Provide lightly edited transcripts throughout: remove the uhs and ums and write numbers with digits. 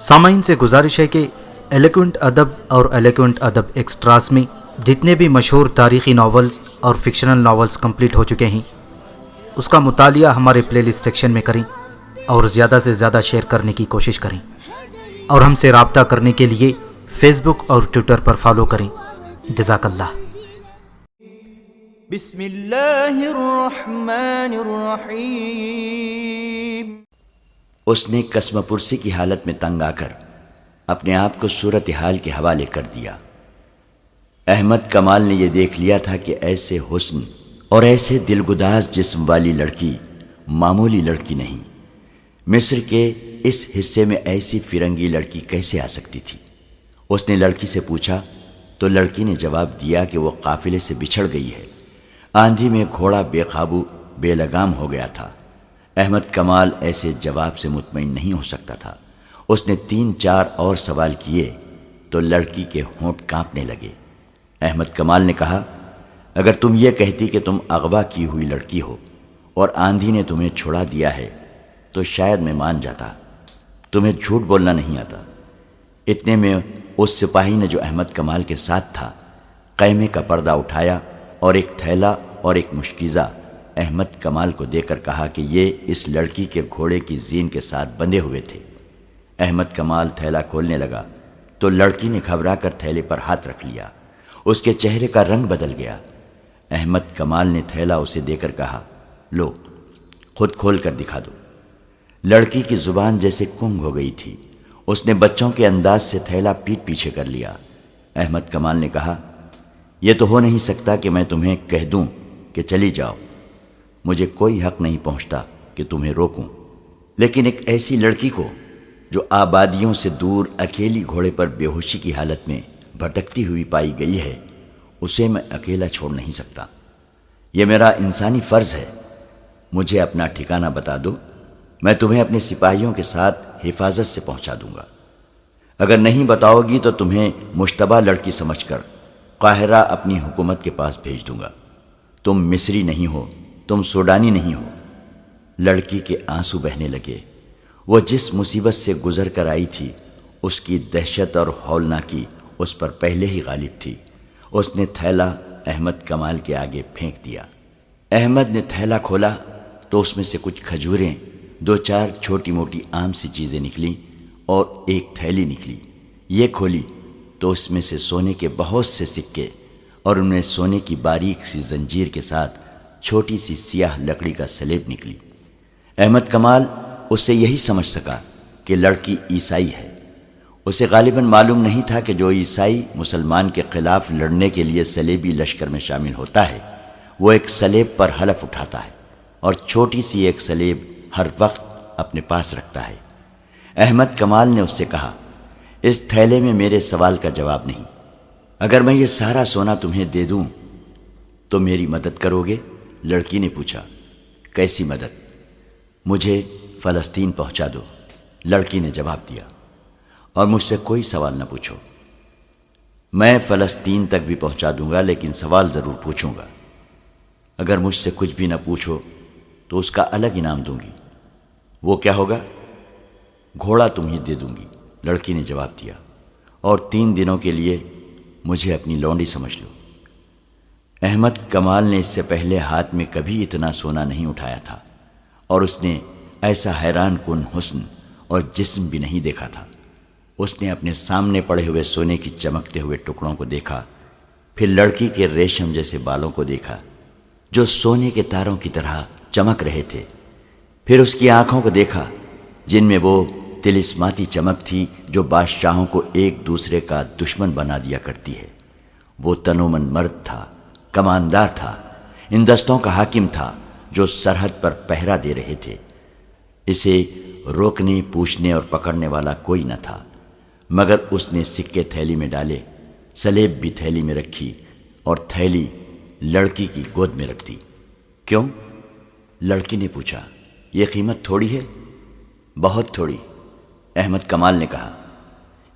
سامعین سے گزارش ہے کہ ایلیکوینٹ ادب اور ایلیکوینٹ ادب ایکسٹراز میں جتنے بھی مشہور تاریخی ناولز اور فکشنل ناولز کمپلیٹ ہو چکے ہیں اس کا مطالعہ ہمارے پلے لسٹ سیکشن میں کریں اور زیادہ سے زیادہ شیئر کرنے کی کوشش کریں، اور ہم سے رابطہ کرنے کے لیے فیس بک اور ٹویٹر پر فالو کریں۔ جزاک اللہ۔ بسم اللہ الرحمن الرحیم۔ اس نے قسم پرسی کی حالت میں تنگ آ کر اپنے آپ کو صورتحال کے حوالے کر دیا۔ احمد کمال نے یہ دیکھ لیا تھا کہ ایسے حسن اور ایسے دلگداز جسم والی لڑکی معمولی لڑکی نہیں۔ مصر کے اس حصے میں ایسی فرنگی لڑکی کیسے آ سکتی تھی؟ اس نے لڑکی سے پوچھا تو لڑکی نے جواب دیا کہ وہ قافلے سے بچھڑ گئی ہے، آندھی میں گھوڑا بے قابو بے لگام ہو گیا تھا۔ احمد کمال ایسے جواب سے مطمئن نہیں ہو سکتا تھا۔ اس نے 3-4 اور سوال کیے تو لڑکی کے ہونٹ کانپنے لگے۔ احمد کمال نے کہا، اگر تم یہ کہتی کہ تم اغوا کی ہوئی لڑکی ہو اور آندھی نے تمہیں چھڑا دیا ہے تو شاید میں مان جاتا، تمہیں جھوٹ بولنا نہیں آتا۔ اتنے میں اس سپاہی نے جو احمد کمال کے ساتھ تھا خیمے کا پردہ اٹھایا اور ایک تھیلا اور ایک مشکیزہ احمد کمال کو دے کر کہا کہ یہ اس لڑکی کے گھوڑے کی زین کے ساتھ بندھے ہوئے تھے۔ احمد کمال تھیلا کھولنے لگا تو لڑکی نے گھبرا کر تھیلے پر ہاتھ رکھ لیا۔ اس کے چہرے کا رنگ بدل گیا۔ احمد کمال نے تھیلا اسے دے کر کہا، لو خود کھول کر دکھا دو۔ لڑکی کی زبان جیسے کنگ ہو گئی تھی۔ اس نے بچوں کے انداز سے تھیلا پیٹ پیچھے کر لیا۔ احمد کمال نے کہا، یہ تو ہو نہیں سکتا کہ میں تمہیں کہہ دوں کہ چلی جاؤ، مجھے کوئی حق نہیں پہنچتا کہ تمہیں روکوں، لیکن ایک ایسی لڑکی کو جو آبادیوں سے دور اکیلی گھوڑے پر بے ہوشی کی حالت میں بھٹکتی ہوئی پائی گئی ہے، اسے میں اکیلا چھوڑ نہیں سکتا۔ یہ میرا انسانی فرض ہے۔ مجھے اپنا ٹھکانہ بتا دو، میں تمہیں اپنے سپاہیوں کے ساتھ حفاظت سے پہنچا دوں گا۔ اگر نہیں بتاؤ گی تو تمہیں مشتبہ لڑکی سمجھ کر قاہرہ اپنی حکومت کے پاس بھیج دوں گا۔ تم مصری نہیں ہو، تم سوڈانی نہیں ہو۔ لڑکی کے آنسو بہنے لگے۔ وہ جس مصیبت سے گزر کر آئی تھی اس کی دہشت اور ہولناکی اس پر پہلے ہی غالب تھی۔ اس نے تھیلا احمد کمال کے آگے پھینک دیا۔ احمد نے تھیلا کھولا تو اس میں سے کچھ کھجوریں، 2-4 چھوٹی موٹی عام سی چیزیں نکلیں اور ایک تھیلی نکلی۔ یہ کھولی تو اس میں سے سونے کے بہت سے سکے اور ان میں سونے کی باریک سی زنجیر کے ساتھ چھوٹی سی سیاہ لکڑی کا سلیب نکلی۔ احمد کمال اس سے یہی سمجھ سکا کہ لڑکی عیسائی ہے۔ اسے غالباً معلوم نہیں تھا کہ جو عیسائی مسلمان کے خلاف لڑنے کے لیے صلیبی لشکر میں شامل ہوتا ہے وہ ایک سلیب پر حلف اٹھاتا ہے اور چھوٹی سی ایک سلیب ہر وقت اپنے پاس رکھتا ہے۔ احمد کمال نے اس سے کہا، اس تھیلے میں میرے سوال کا جواب نہیں۔ اگر میں یہ سارا سونا تمہیں دے دوں تو میری مدد کرو گے؟ لڑکی نے پوچھا۔ کیسی مدد؟ مجھے فلسطین پہنچا دو، لڑکی نے جواب دیا، اور مجھ سے کوئی سوال نہ پوچھو۔ میں فلسطین تک بھی پہنچا دوں گا، لیکن سوال ضرور پوچھوں گا۔ اگر مجھ سے کچھ بھی نہ پوچھو تو اس کا الگ انعام دوں گی۔ وہ کیا ہوگا؟ گھوڑا تمہیں دے دوں گی، لڑکی نے جواب دیا، اور 3 دنوں کے لیے مجھے اپنی لونڈی سمجھ لو۔ احمد کمال نے اس سے پہلے ہاتھ میں کبھی اتنا سونا نہیں اٹھایا تھا اور اس نے ایسا حیران کن حسن اور جسم بھی نہیں دیکھا تھا۔ اس نے اپنے سامنے پڑے ہوئے سونے کی چمکتے ہوئے ٹکڑوں کو دیکھا، پھر لڑکی کے ریشم جیسے بالوں کو دیکھا جو سونے کے تاروں کی طرح چمک رہے تھے، پھر اس کی آنکھوں کو دیکھا جن میں وہ طلسماتی چمک تھی جو بادشاہوں کو ایک دوسرے کا دشمن بنا دیا کرتی ہے۔ وہ تنومند مرد تھا، کماندار تھا، ان دستوں کا حاکم تھا جو سرحد پر پہرا دے رہے تھے۔ اسے روکنے، پوچھنے اور پکڑنے والا کوئی نہ تھا، مگر اس نے سکے تھیلی میں ڈالے، سلیب بھی تھیلی میں رکھی اور تھیلی لڑکی کی گود میں رکھ دی۔ کیوں؟ لڑکی نے پوچھا۔ یہ قیمت تھوڑی ہے؟ بہت تھوڑی، احمد کمال نے کہا۔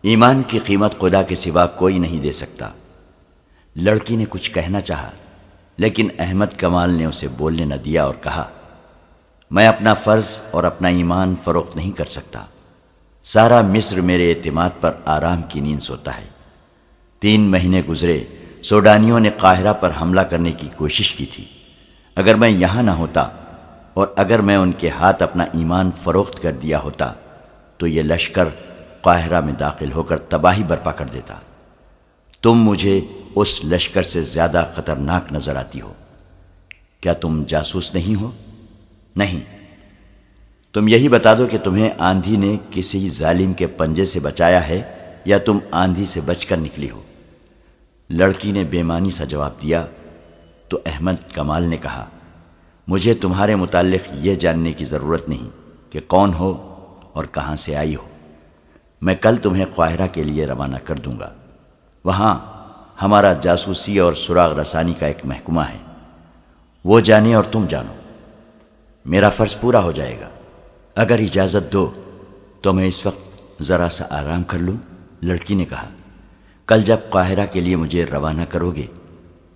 ایمان کی قیمت خدا کے سوا کوئی نہیں دے سکتا۔ لڑکی نے کچھ کہنا چاہا لیکن احمد کمال نے اسے بولنے نہ دیا اور کہا، میں اپنا فرض اور اپنا ایمان فروخت نہیں کر سکتا۔ سارا مصر میرے اعتماد پر آرام کی نیند سوتا ہے۔ 3 مہینے گزرے، سوڈانیوں نے قاہرہ پر حملہ کرنے کی کوشش کی تھی۔ اگر میں یہاں نہ ہوتا اور اگر میں ان کے ہاتھ اپنا ایمان فروخت کر دیا ہوتا تو یہ لشکر قاہرہ میں داخل ہو کر تباہی برپا کر دیتا۔ تم مجھے اس لشکر سے زیادہ خطرناک نظر آتی ہو۔ کیا تم جاسوس نہیں ہو؟ نہیں۔ تم یہی بتا دو کہ تمہیں آندھی نے کسی ظالم کے پنجے سے بچایا ہے یا تم آندھی سے بچ کر نکلی ہو؟ لڑکی نے بے معنی سا جواب دیا تو احمد کمال نے کہا، مجھے تمہارے متعلق یہ جاننے کی ضرورت نہیں کہ کون ہو اور کہاں سے آئی ہو۔ میں کل تمہیں قاہرہ کے لیے روانہ کر دوں گا۔ وہاں ہمارا جاسوسی اور سراغ رسانی کا ایک محکمہ ہے، وہ جانے اور تم جانو، میرا فرض پورا ہو جائے گا۔ اگر اجازت دو تو میں اس وقت ذرا سا آرام کر لوں۔ لڑکی نے کہا، کل جب قاہرہ کے لیے مجھے روانہ کرو گے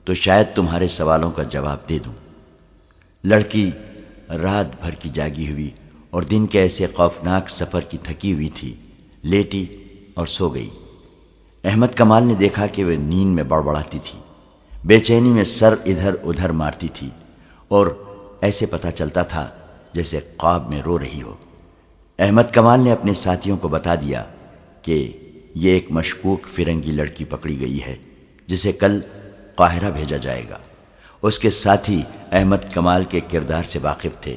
تو شاید تمہارے سوالوں کا جواب دے دوں۔ لڑکی رات بھر کی جاگی ہوئی اور دن کے ایسے خوفناک سفر کی تھکی ہوئی تھی، لیٹی اور سو گئی۔ احمد کمال نے دیکھا کہ وہ نیند میں بڑبڑاتی تھی، بے چینی میں سر ادھر ادھر مارتی تھی اور ایسے پتہ چلتا تھا جیسے خواب میں رو رہی ہو۔ احمد کمال نے اپنے ساتھیوں کو بتا دیا کہ یہ ایک مشکوک فرنگی لڑکی پکڑی گئی ہے جسے کل قاہرہ بھیجا جائے گا۔ اس کے ساتھی احمد کمال کے کردار سے واقف تھے،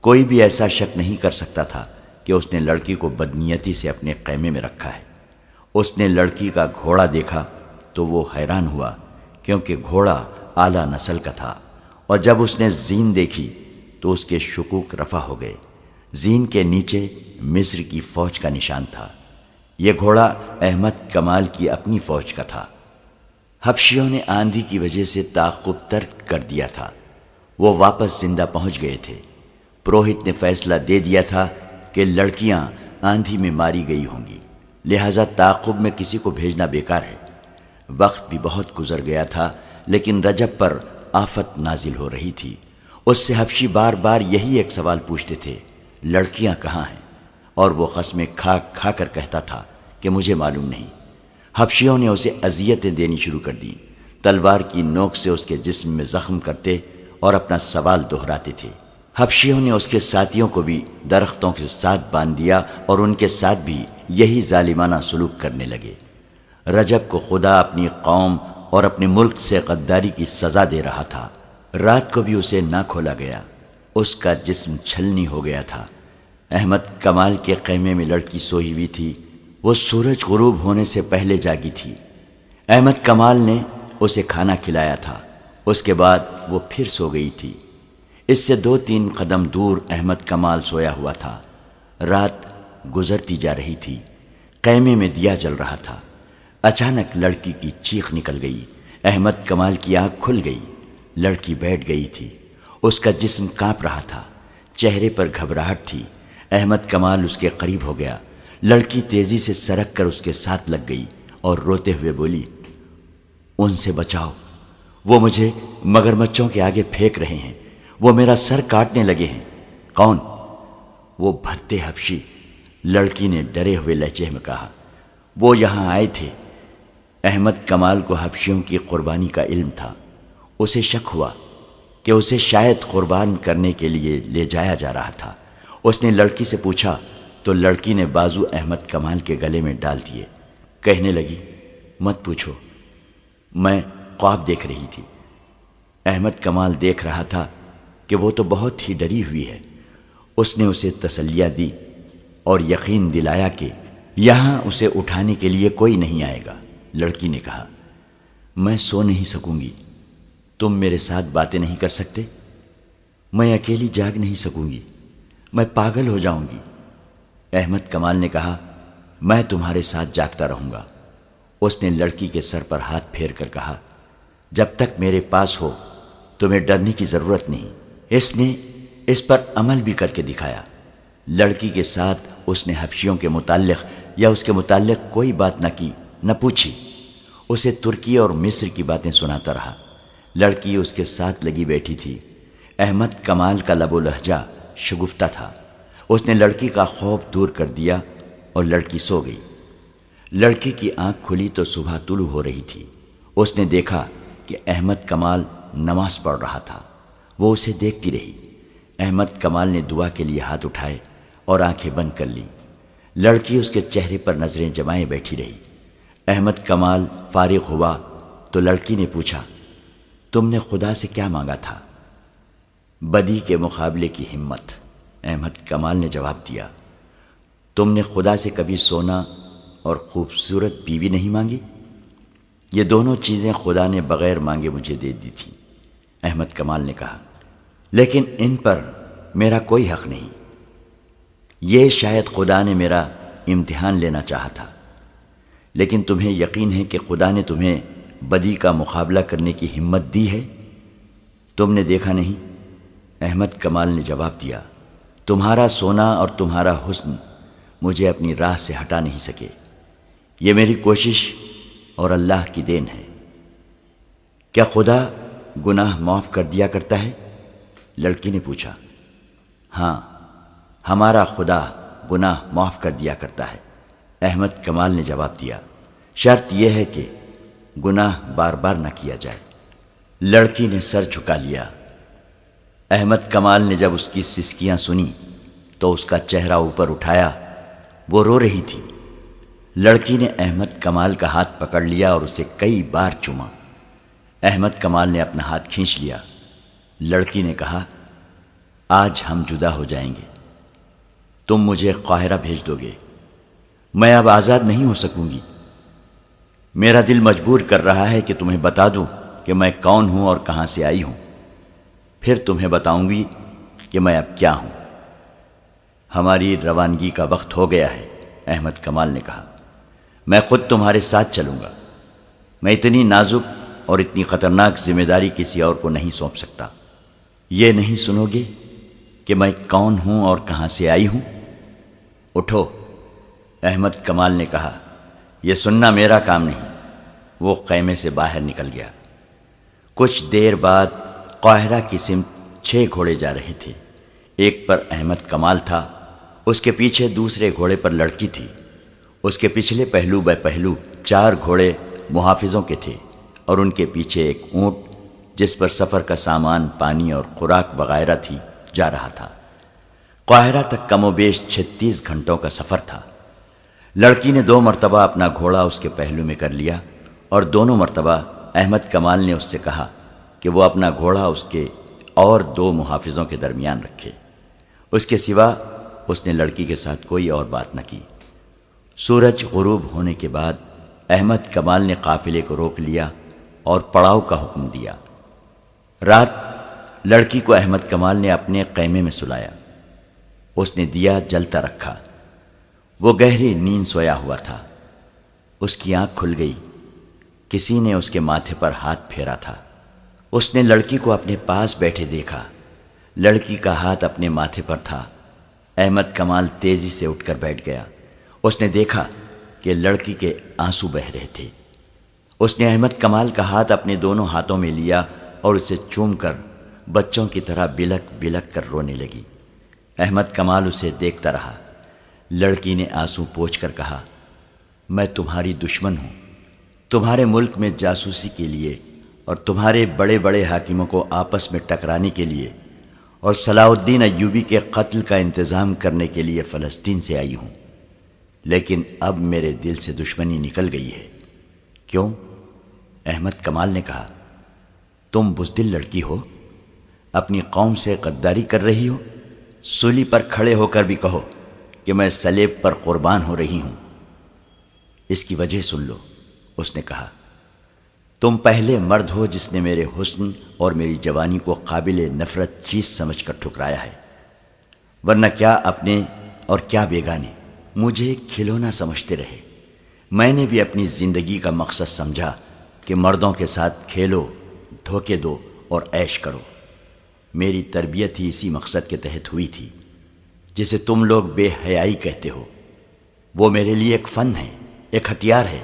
کوئی بھی ایسا شک نہیں کر سکتا تھا کہ اس نے لڑکی کو بدنیتی سے اپنے خیمے میں رکھا ہے۔ اس نے لڑکی کا گھوڑا دیکھا تو وہ حیران ہوا کیونکہ گھوڑا اعلیٰ نسل کا تھا، اور جب اس نے زین دیکھی تو اس کے شکوک رفع ہو گئے۔ زین کے نیچے مصر کی فوج کا نشان تھا۔ یہ گھوڑا احمد کمال کی اپنی فوج کا تھا۔ حبشیوں نے آندھی کی وجہ سے تعاقب ترک کر دیا تھا، وہ واپس زندہ پہنچ گئے تھے۔ پروہت نے فیصلہ دے دیا تھا کہ لڑکیاں آندھی میں ماری گئی ہوں گی، لہذا تعاقب میں کسی کو بھیجنا بیکار ہے۔ وقت بھی بہت گزر گیا تھا، لیکن رجب پر آفت نازل ہو رہی تھی۔ اس سے حبشی بار بار یہی ایک سوال پوچھتے تھے، لڑکیاں کہاں ہیں؟ اور وہ قسمیں کھا کھا کر کہتا تھا کہ مجھے معلوم نہیں۔ حبشیوں نے اسے اذیتیں دینی شروع کر دیں، تلوار کی نوک سے اس کے جسم میں زخم کرتے اور اپنا سوال دہراتے تھے۔ حبشیوں نے اس کے ساتھیوں کو بھی درختوں کے ساتھ باندھ دیا اور ان کے ساتھ بھی یہی ظالمانہ سلوک کرنے لگے۔ رجب کو خدا اپنی قوم اور اپنے ملک سے غداری کی سزا دے رہا تھا۔ رات کو بھی اسے نہ کھولا گیا، اس کا جسم چھلنی ہو گیا تھا۔ احمد کمال کے خیمے میں لڑکی سوئی ہوئی تھی، وہ سورج غروب ہونے سے پہلے جاگی تھی۔ احمد کمال نے اسے کھانا کھلایا تھا، اس کے بعد وہ پھر سو گئی تھی۔ اس سے 2-3 قدم دور احمد کمال سویا ہوا تھا۔ رات گزرتی جا رہی تھی، خیمے میں دیا جل رہا تھا۔ اچانک لڑکی کی چیخ نکل گئی، احمد کمال کی آنکھ کھل گئی۔ لڑکی بیٹھ گئی تھی، اس کا جسم کانپ رہا تھا، چہرے پر گھبراہٹ تھی۔ احمد کمال اس کے قریب ہو گیا، لڑکی تیزی سے سرک کر اس کے ساتھ لگ گئی اور روتے ہوئے بولی، ان سے بچاؤ، وہ مجھے مگرمچھوں کے آگے پھینک رہے ہیں، وہ میرا سر کاٹنے لگے ہیں۔ کون؟ وہ بھتے حبشی، لڑکی نے ڈرے ہوئے لہجے میں کہا۔ وہ یہاں آئے تھے۔ احمد کمال کو حبشیوں کی قربانی کا علم تھا، اسے شک ہوا کہ اسے شاید قربان کرنے کے لیے لے جایا جا رہا تھا۔ اس نے لڑکی سے پوچھا تو لڑکی نے بازو احمد کمال کے گلے میں ڈال دیے، کہنے لگی، مت پوچھو، میں خواب دیکھ رہی تھی۔ احمد کمال دیکھ رہا تھا کہ وہ تو بہت ہی ڈری ہوئی ہے۔ اس نے اسے تسلیہ دی اور یقین دلایا کہ یہاں اسے اٹھانے کے لیے کوئی نہیں آئے گا۔ لڑکی نے کہا، میں سو نہیں سکوں گی، تم میرے ساتھ باتیں نہیں کر سکتے؟ میں اکیلی جاگ نہیں سکوں گی، میں پاگل ہو جاؤں گی۔ احمد کمال نے کہا، میں تمہارے ساتھ جاگتا رہوں گا۔ اس نے لڑکی کے سر پر ہاتھ پھیر کر کہا، جب تک میرے پاس ہو تمہیں ڈرنے کی ضرورت نہیں۔ اس نے اس پر عمل بھی کر کے دکھایا۔ لڑکی کے ساتھ اس نے حبشیوں کے متعلق یا اس کے متعلق کوئی بات نہ کی، نہ پوچھی، اسے ترکی اور مصر کی باتیں سناتا رہا۔ لڑکی اس کے ساتھ لگی بیٹھی تھی۔ احمد کمال کا لب و لہجہ شگفتہ تھا۔ اس نے لڑکی کا خوف دور کر دیا اور لڑکی سو گئی۔ لڑکی کی آنکھ کھلی تو صبح طلوع ہو رہی تھی۔ اس نے دیکھا کہ احمد کمال نماز پڑھ رہا تھا۔ وہ اسے دیکھتی رہی۔ احمد کمال نے دعا کے لیے ہاتھ اٹھائے اور آنکھیں بند کر لیں۔ لڑکی اس کے چہرے پر نظریں جمائے بیٹھی رہی۔ احمد کمال فارغ ہوا تو لڑکی نے پوچھا، تم نے خدا سے کیا مانگا تھا؟ بدی کے مقابلے کی ہمت۔ احمد کمال نے جواب دیا، تم نے خدا سے کبھی سونا اور خوبصورت بیوی نہیں مانگی؟ یہ دونوں چیزیں خدا نے بغیر مانگے مجھے دے دی تھیں۔ احمد کمال نے کہا، لیکن ان پر میرا کوئی حق نہیں۔ یہ شاید خدا نے میرا امتحان لینا چاہا تھا، لیکن تمہیں یقین ہے کہ خدا نے تمہیں بدی کا مقابلہ کرنے کی ہمت دی ہے؟ تم نے دیکھا نہیں؟ احمد کمال نے جواب دیا، تمہارا سونا اور تمہارا حسن مجھے اپنی راہ سے ہٹا نہیں سکے۔ یہ میری کوشش اور اللہ کی دین ہے۔ کیا خدا گناہ معاف کر دیا کرتا ہے؟ لڑکی نے پوچھا۔ ہاں، ہمارا خدا گناہ معاف کر دیا کرتا ہے، احمد کمال نے جواب دیا، شرط یہ ہے کہ گناہ بار بار نہ کیا جائے۔ لڑکی نے سر جھکا لیا۔ احمد کمال نے جب اس کی سسکیاں سنی تو اس کا چہرہ اوپر اٹھایا۔ وہ رو رہی تھی۔ لڑکی نے احمد کمال کا ہاتھ پکڑ لیا اور اسے کئی بار چوما۔ احمد کمال نے اپنا ہاتھ کھینچ لیا۔ لڑکی نے کہا، آج ہم جدا ہو جائیں گے، تم مجھے قاہرہ بھیج دو گے، میں اب آزاد نہیں ہو سکوں گی۔ میرا دل مجبور کر رہا ہے کہ تمہیں بتا دوں کہ میں کون ہوں اور کہاں سے آئی ہوں، پھر تمہیں بتاؤں گی کہ میں اب کیا ہوں۔ ہماری روانگی کا وقت ہو گیا ہے، احمد کمال نے کہا، میں خود تمہارے ساتھ چلوں گا۔ میں اتنی نازک اور اتنی خطرناک ذمہ داری کسی اور کو نہیں سونپ سکتا۔ یہ نہیں سنو گے کہ میں کون ہوں اور کہاں سے آئی ہوں؟ اٹھو، احمد کمال نے کہا، یہ سننا میرا کام نہیں۔ وہ خیمے سے باہر نکل گیا۔ کچھ دیر بعد قاہرہ کی سمت 6 گھوڑے جا رہے تھے۔ ایک پر احمد کمال تھا، اس کے پیچھے دوسرے گھوڑے پر لڑکی تھی، اس کے پچھلے پہلو بہ پہلو 4 گھوڑے محافظوں کے تھے، اور ان کے پیچھے ایک اونٹ جس پر سفر کا سامان، پانی اور خوراک وغیرہ تھی جا رہا تھا۔ قاہرہ تک کم و بیش 36 گھنٹوں کا سفر تھا۔ لڑکی نے 2 مرتبہ اپنا گھوڑا اس کے پہلو میں کر لیا، اور دونوں مرتبہ احمد کمال نے اس سے کہا کہ وہ اپنا گھوڑا اس کے اور 2 محافظوں کے درمیان رکھے۔ اس کے سوا اس نے لڑکی کے ساتھ کوئی اور بات نہ کی۔ سورج غروب ہونے کے بعد احمد کمال نے قافلے کو روک لیا اور پڑاؤ کا حکم دیا۔ رات لڑکی کو احمد کمال نے اپنے خیمے میں سلایا۔ اس نے دیا جلتا رکھا۔ وہ گہری نیند سویا ہوا تھا۔ اس کی آنکھ کھل گئی۔ کسی نے اس کے ماتھے پر ہاتھ پھیرا تھا۔ اس نے لڑکی کو اپنے پاس بیٹھے دیکھا۔ لڑکی کا ہاتھ اپنے ماتھے پر تھا۔ احمد کمال تیزی سے اٹھ کر بیٹھ گیا۔ اس نے دیکھا کہ لڑکی کے آنسو بہہ رہے تھے۔ اس نے احمد کمال کا ہاتھ اپنے دونوں ہاتھوں میں لیا اور اسے چوم کر بچوں کی طرح بلک بلک کر رونے لگی۔ احمد کمال اسے دیکھتا رہا۔ لڑکی نے آنسو پوچھ کر کہا، میں تمہاری دشمن ہوں۔ تمہارے ملک میں جاسوسی کے لیے اور تمہارے بڑے بڑے حاکموں کو آپس میں ٹکرانے کے لیے اور صلاح الدین ایوبی کے قتل کا انتظام کرنے کے لیے فلسطین سے آئی ہوں، لیکن اب میرے دل سے دشمنی نکل گئی ہے۔ کیوں؟ احمد کمال نے کہا، تم بزدل لڑکی ہو، اپنی قوم سے غداری کر رہی ہو۔ سولی پر کھڑے ہو کر بھی کہو کہ میں صلیب پر قربان ہو رہی ہوں۔ اس کی وجہ سن لو، اس نے کہا، تم پہلے مرد ہو جس نے میرے حسن اور میری جوانی کو قابل نفرت چیز سمجھ کر ٹھکرایا ہے، ورنہ کیا اپنے اور کیا بیگانے مجھے کھلونا سمجھتے رہے۔ میں نے بھی اپنی زندگی کا مقصد سمجھا کہ مردوں کے ساتھ کھیلو، دھوکے دو اور عیش کرو۔ میری تربیت ہی اسی مقصد کے تحت ہوئی تھی جسے تم لوگ بے حیائی کہتے ہو۔ وہ میرے لیے ایک فن ہے، ایک ہتھیار ہے۔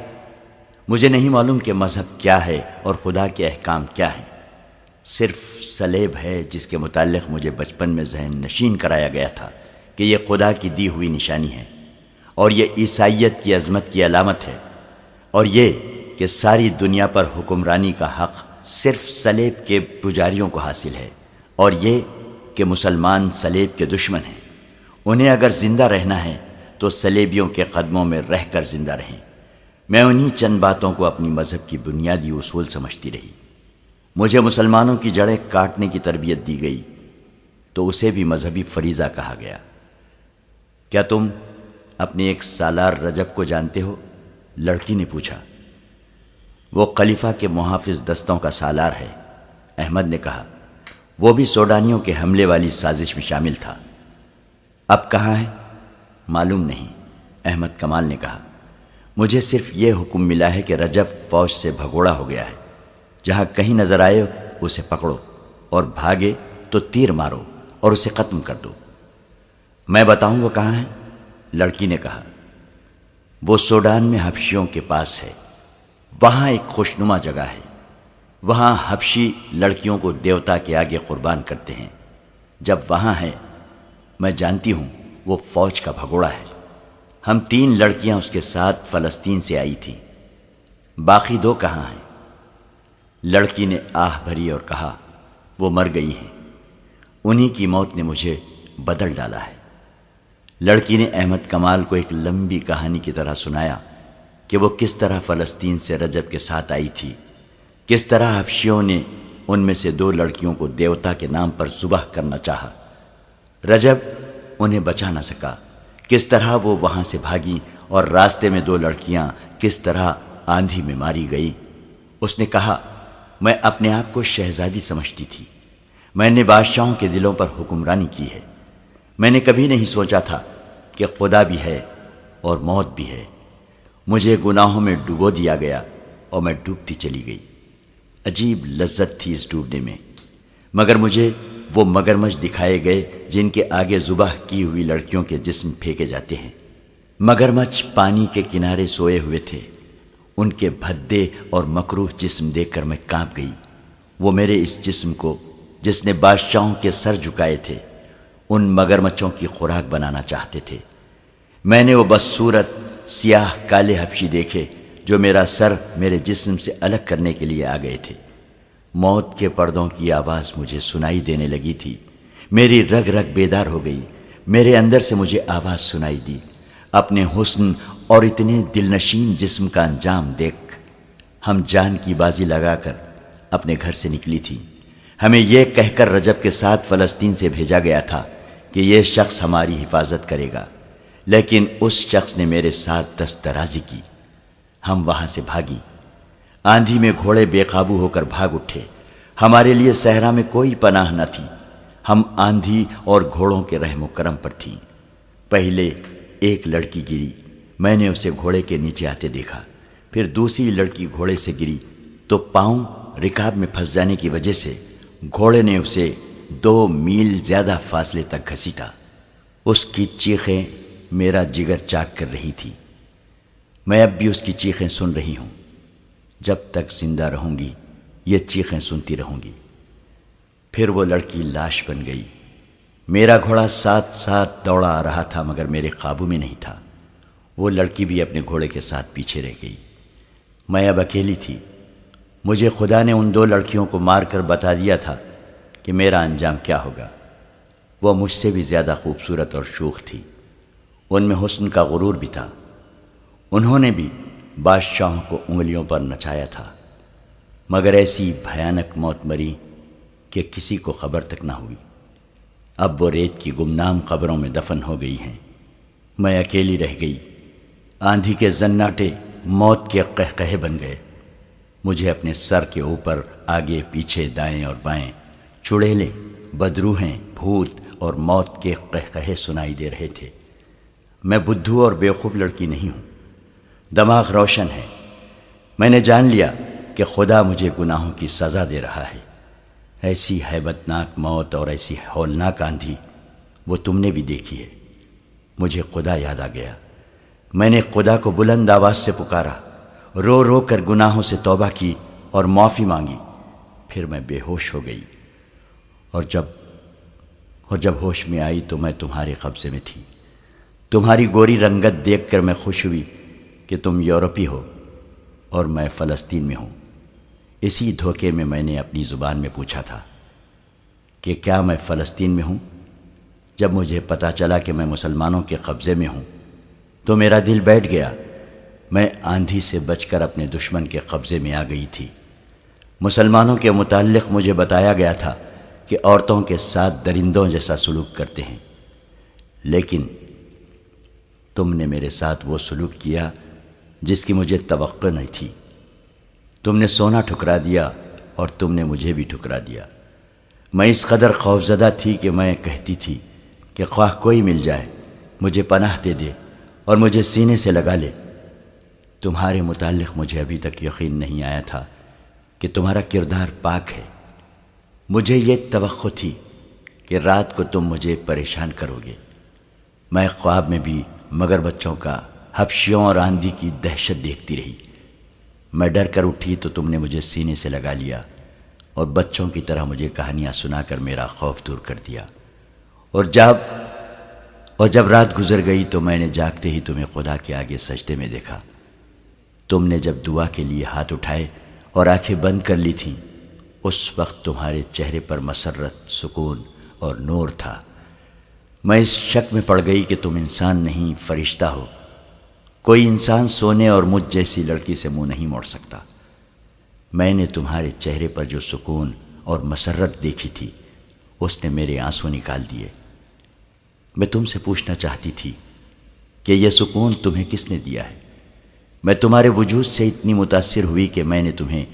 مجھے نہیں معلوم کہ مذہب کیا ہے اور خدا کے احکام کیا ہیں۔ صرف صلیب ہے جس کے متعلق مجھے بچپن میں ذہن نشین کرایا گیا تھا کہ یہ خدا کی دی ہوئی نشانی ہے، اور یہ عیسائیت کی عظمت کی علامت ہے، اور یہ کہ ساری دنیا پر حکمرانی کا حق صرف صلیب کے پجاریوں کو حاصل ہے، اور یہ کہ مسلمان صلیب کے دشمن ہیں۔ انہیں اگر زندہ رہنا ہے تو صلیبیوں کے قدموں میں رہ کر زندہ رہیں۔ میں انہی چند باتوں کو اپنی مذہب کی بنیادی اصول سمجھتی رہی۔ مجھے مسلمانوں کی جڑیں کاٹنے کی تربیت دی گئی تو اسے بھی مذہبی فریضہ کہا گیا۔ کیا تم اپنے ایک سالار رجب کو جانتے ہو؟ لڑکی نے پوچھا۔ وہ خلیفہ کے محافظ دستوں کا سالار ہے، احمد نے کہا۔ وہ بھی سوڈانیوں کے حملے والی سازش میں شامل تھا۔ اب کہاں ہے؟ معلوم نہیں، احمد کمال نے کہا۔ مجھے صرف یہ حکم ملا ہے کہ رجب فوج سے بھگوڑا ہو گیا ہے، جہاں کہیں نظر آئے اسے پکڑو، اور بھاگے تو تیر مارو اور اسے ختم کر دو۔ میں بتاؤں وہ کہاں ہے؟ لڑکی نے کہا۔ وہ سوڈان میں حبشیوں کے پاس ہے، وہاں ایک خوشنما جگہ ہے، وہاں حبشی لڑکیوں کو دیوتا کے آگے قربان کرتے ہیں۔ جب وہاں ہے، میں جانتی ہوں وہ فوج کا بھگوڑا ہے۔ ہم 3 لڑکیاں اس کے ساتھ فلسطین سے آئی تھیں۔ باقی 2 کہاں ہیں؟ لڑکی نے آہ بھری اور کہا، وہ مر گئی ہیں، انہی کی موت نے مجھے بدل ڈالا ہے۔ لڑکی نے احمد کمال کو ایک لمبی کہانی کی طرح سنایا کہ وہ کس طرح فلسطین سے رجب کے ساتھ آئی تھی، کس طرح حبشیوں نے ان میں سے 2 لڑکیوں کو دیوتا کے نام پر ذبح کرنا چاہا۔ رجب انہیں بچا نہ سکا، کس طرح وہ وہاں سے بھاگی، اور راستے میں 2 لڑکیاں کس طرح آندھی میں ماری گئی۔ اس نے کہا، میں اپنے آپ کو شہزادی سمجھتی تھی، میں نے بادشاہوں کے دلوں پر حکمرانی کی ہے۔ میں نے کبھی نہیں سوچا تھا کہ خدا بھی ہے اور موت بھی ہے۔ مجھے گناہوں میں ڈبو دیا گیا اور میں ڈوبتی چلی گئی۔ عجیب لذت تھی اس ڈوبنے میں، مگر مجھے وہ مگرمچھ دکھائے گئے جن کے آگے ذبح کی ہوئی لڑکیوں کے جسم پھینکے جاتے ہیں۔ مگرمچھ پانی کے کنارے سوئے ہوئے تھے، ان کے بھدے اور مکروہ جسم دیکھ کر میں کانپ گئی۔ وہ میرے اس جسم کو جس نے بادشاہوں کے سر جھکائے تھے، ان مگرمچھوں کی خوراک بنانا چاہتے تھے۔ میں نے وہ بدصورت سیاہ کالے حبشی دیکھے جو میرا سر میرے جسم سے الگ کرنے کے لیے آ گئے تھے۔ موت کے پردوں کی آواز مجھے سنائی دینے لگی تھی، میری رگ رگ بیدار ہو گئی، میرے اندر سے مجھے آواز سنائی دی۔ اپنے حسن اور اتنے دلنشین جسم کا انجام دیکھ ہم جان کی بازی لگا کر اپنے گھر سے نکلی تھی۔ ہمیں یہ کہہ کر رجب کے ساتھ فلسطین سے بھیجا گیا تھا کہ یہ شخص ہماری حفاظت کرے گا، لیکن اس شخص نے میرے ساتھ دست درازی کی۔ ہم وہاں سے بھاگی، آندھی میں گھوڑے بے قابو ہو کر بھاگ اٹھے۔ ہمارے لیے صحرا میں کوئی پناہ نہ تھی، ہم آندھی اور گھوڑوں کے رحم و کرم پر تھیں۔ پہلے ایک لڑکی گری، میں نے اسے گھوڑے کے نیچے آتے دیکھا، پھر دوسری لڑکی گھوڑے سے گری تو پاؤں رکاب میں پھنس جانے کی وجہ سے گھوڑے نے اسے 2 میل زیادہ فاصلے تک گھسیٹا۔ اس کی چیخیں میرا جگر چاک کر رہی تھی۔ میں اب بھی اس کی چیخیں سن رہی ہوں، جب تک زندہ رہوں گی یہ چیخیں سنتی رہوں گی۔ پھر وہ لڑکی لاش بن گئی۔ میرا گھوڑا ساتھ ساتھ دوڑا آ رہا تھا مگر میرے قابو میں نہیں تھا۔ وہ لڑکی بھی اپنے گھوڑے کے ساتھ پیچھے رہ گئی۔ میں اب اکیلی تھی۔ مجھے خدا نے ان 2 لڑکیوں کو مار کر بتا دیا تھا کہ میرا انجام کیا ہوگا۔ وہ مجھ سے بھی زیادہ خوبصورت اور شوخ تھی، ان میں حسن کا غرور بھی تھا۔ انہوں نے بھی بادشاہوں کو انگلیوں پر نچایا تھا، مگر ایسی بھیانک موت مری کہ کسی کو خبر تک نہ ہوئی۔ اب وہ ریت کی گمنام قبروں میں دفن ہو گئی ہیں۔ میں اکیلی رہ گئی۔ آندھی کے زناٹے موت کے قہقہے بن گئے۔ مجھے اپنے سر کے اوپر آگے پیچھے دائیں اور بائیں چڑیلے، بدروہیں، بھوت اور موت کے قہقہے سنائی دے رہے تھے۔ میں بدھو اور بیوقوف لڑکی نہیں ہوں، دماغ روشن ہے۔ میں نے جان لیا کہ خدا مجھے گناہوں کی سزا دے رہا ہے۔ ایسی ہیبت ناک موت اور ایسی ہولناک آندھی وہ تم نے بھی دیکھی ہے۔ مجھے خدا یاد آ گیا۔ میں نے خدا کو بلند آواز سے پکارا، رو رو کر گناہوں سے توبہ کی اور معافی مانگی۔ پھر میں بے ہوش ہو گئی، اور جب ہوش میں آئی تو میں تمہارے قبضے میں تھی۔ تمہاری گوری رنگت دیکھ کر میں خوش ہوئی کہ تم یورپی ہو اور میں فلسطین میں ہوں۔ اسی دھوکے میں نے اپنی زبان میں پوچھا تھا کہ کیا میں فلسطین میں ہوں۔ جب مجھے پتہ چلا کہ میں مسلمانوں کے قبضے میں ہوں تو میرا دل بیٹھ گیا۔ میں آندھی سے بچ کر اپنے دشمن کے قبضے میں آ گئی تھی۔ مسلمانوں کے متعلق مجھے بتایا گیا تھا کہ عورتوں کے ساتھ درندوں جیسا سلوک کرتے ہیں، لیکن تم نے میرے ساتھ وہ سلوک کیا جس کی مجھے توقع نہیں تھی۔ تم نے سونا ٹھکرا دیا اور تم نے مجھے بھی ٹھکرا دیا۔ میں اس قدر خوفزدہ تھی کہ میں کہتی تھی کہ خواہ کوئی مل جائے مجھے پناہ دے دے اور مجھے سینے سے لگا لے۔ تمہارے متعلق مجھے ابھی تک یقین نہیں آیا تھا کہ تمہارا کردار پاک ہے۔ مجھے یہ توقع تھی کہ رات کو تم مجھے پریشان کرو گے۔ میں خواب میں بھی مگر بچوں کا، حبشیوں اور آندھی کی دہشت دیکھتی رہی۔ میں ڈر کر اٹھی تو تم نے مجھے سینے سے لگا لیا اور بچوں کی طرح مجھے کہانیاں سنا کر میرا خوف دور کر دیا۔ اور جب رات گزر گئی تو میں نے جاگتے ہی تمہیں خدا کے آگے سجدے میں دیکھا۔ تم نے جب دعا کے لیے ہاتھ اٹھائے اور آنکھیں بند کر لی تھیں، اس وقت تمہارے چہرے پر مسرت، سکون اور نور تھا۔ میں اس شک میں پڑ گئی کہ تم انسان نہیں، فرشتہ ہو۔ کوئی انسان سونے اور مجھ جیسی لڑکی سے منہ نہیں موڑ سکتا۔ میں نے تمہارے چہرے پر جو سکون اور مسرت دیکھی تھی اس نے میرے آنسو نکال دیے۔ میں تم سے پوچھنا چاہتی تھی کہ یہ سکون تمہیں کس نے دیا ہے؟ میں تمہارے وجود سے اتنی متاثر ہوئی کہ میں نے تمہیں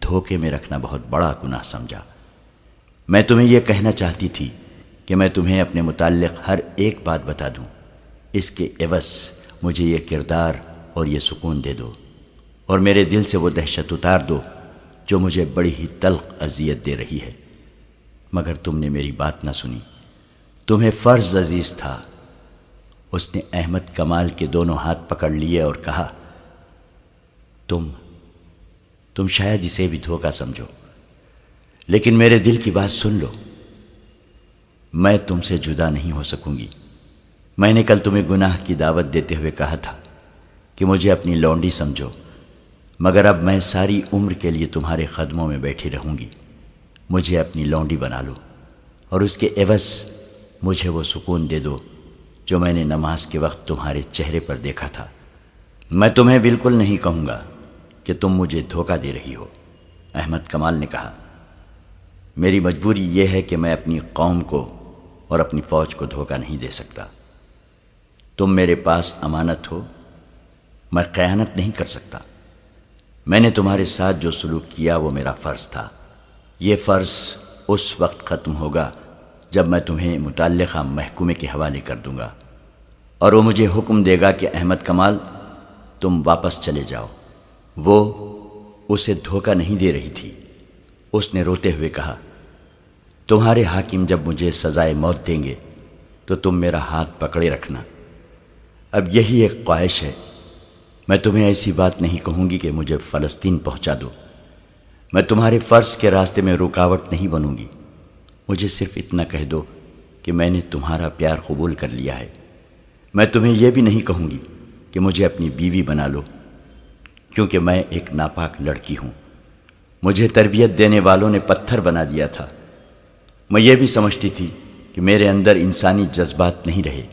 دھوکے میں رکھنا بہت بڑا گناہ سمجھا۔ میں تمہیں یہ کہنا چاہتی تھی کہ میں تمہیں اپنے متعلق ہر ایک بات بتا دوں، اس کے عوض مجھے یہ کردار اور یہ سکون دے دو، اور میرے دل سے وہ دہشت اتار دو جو مجھے بڑی ہی تلخ اذیت دے رہی ہے۔ مگر تم نے میری بات نہ سنی۔ تمہیں فرض عزیز تھا۔ اس نے احمد کمال کے دونوں ہاتھ پکڑ لیے اور کہا، تم شاید اسے بھی دھوکہ سمجھو، لیکن میرے دل کی بات سن لو۔ میں تم سے جدا نہیں ہو سکوں گی۔ میں نے کل تمہیں گناہ کی دعوت دیتے ہوئے کہا تھا کہ مجھے اپنی لونڈی سمجھو، مگر اب میں ساری عمر کے لیے تمہارے قدموں میں بیٹھی رہوں گی۔ مجھے اپنی لونڈی بنا لو اور اس کے عوض مجھے وہ سکون دے دو جو میں نے نماز کے وقت تمہارے چہرے پر دیکھا تھا۔ میں تمہیں بالکل نہیں کہوں گا کہ تم مجھے دھوکہ دے رہی ہو۔ احمد کمال نے کہا، میری مجبوری یہ ہے کہ میں اپنی قوم کو اور اپنی فوج کو دھوکہ نہیں دے سکتا۔ تم میرے پاس امانت ہو، میں خیانت نہیں کر سکتا۔ میں نے تمہارے ساتھ جو سلوک کیا وہ میرا فرض تھا۔ یہ فرض اس وقت ختم ہوگا جب میں تمہیں متعلقہ محکمے کے حوالے کر دوں گا اور وہ مجھے حکم دے گا کہ احمد کمال تم واپس چلے جاؤ۔ وہ اسے دھوکہ نہیں دے رہی تھی۔ اس نے روتے ہوئے کہا، تمہارے حاکم جب مجھے سزائے موت دیں گے تو تم میرا ہاتھ پکڑے رکھنا۔ اب یہی ایک خواہش ہے، میں تمہیں ایسی بات نہیں کہوں گی کہ مجھے فلسطین پہنچا دو۔ میں تمہارے فرض کے راستے میں رکاوٹ نہیں بنوں گی۔ مجھے صرف اتنا کہہ دو کہ میں نے تمہارا پیار قبول کر لیا ہے۔ میں تمہیں یہ بھی نہیں کہوں گی کہ مجھے اپنی بیوی بنا لو، کیونکہ میں ایک ناپاک لڑکی ہوں۔ مجھے تربیت دینے والوں نے پتھر بنا دیا تھا۔ میں یہ بھی سمجھتی تھی کہ میرے اندر انسانی جذبات نہیں رہے،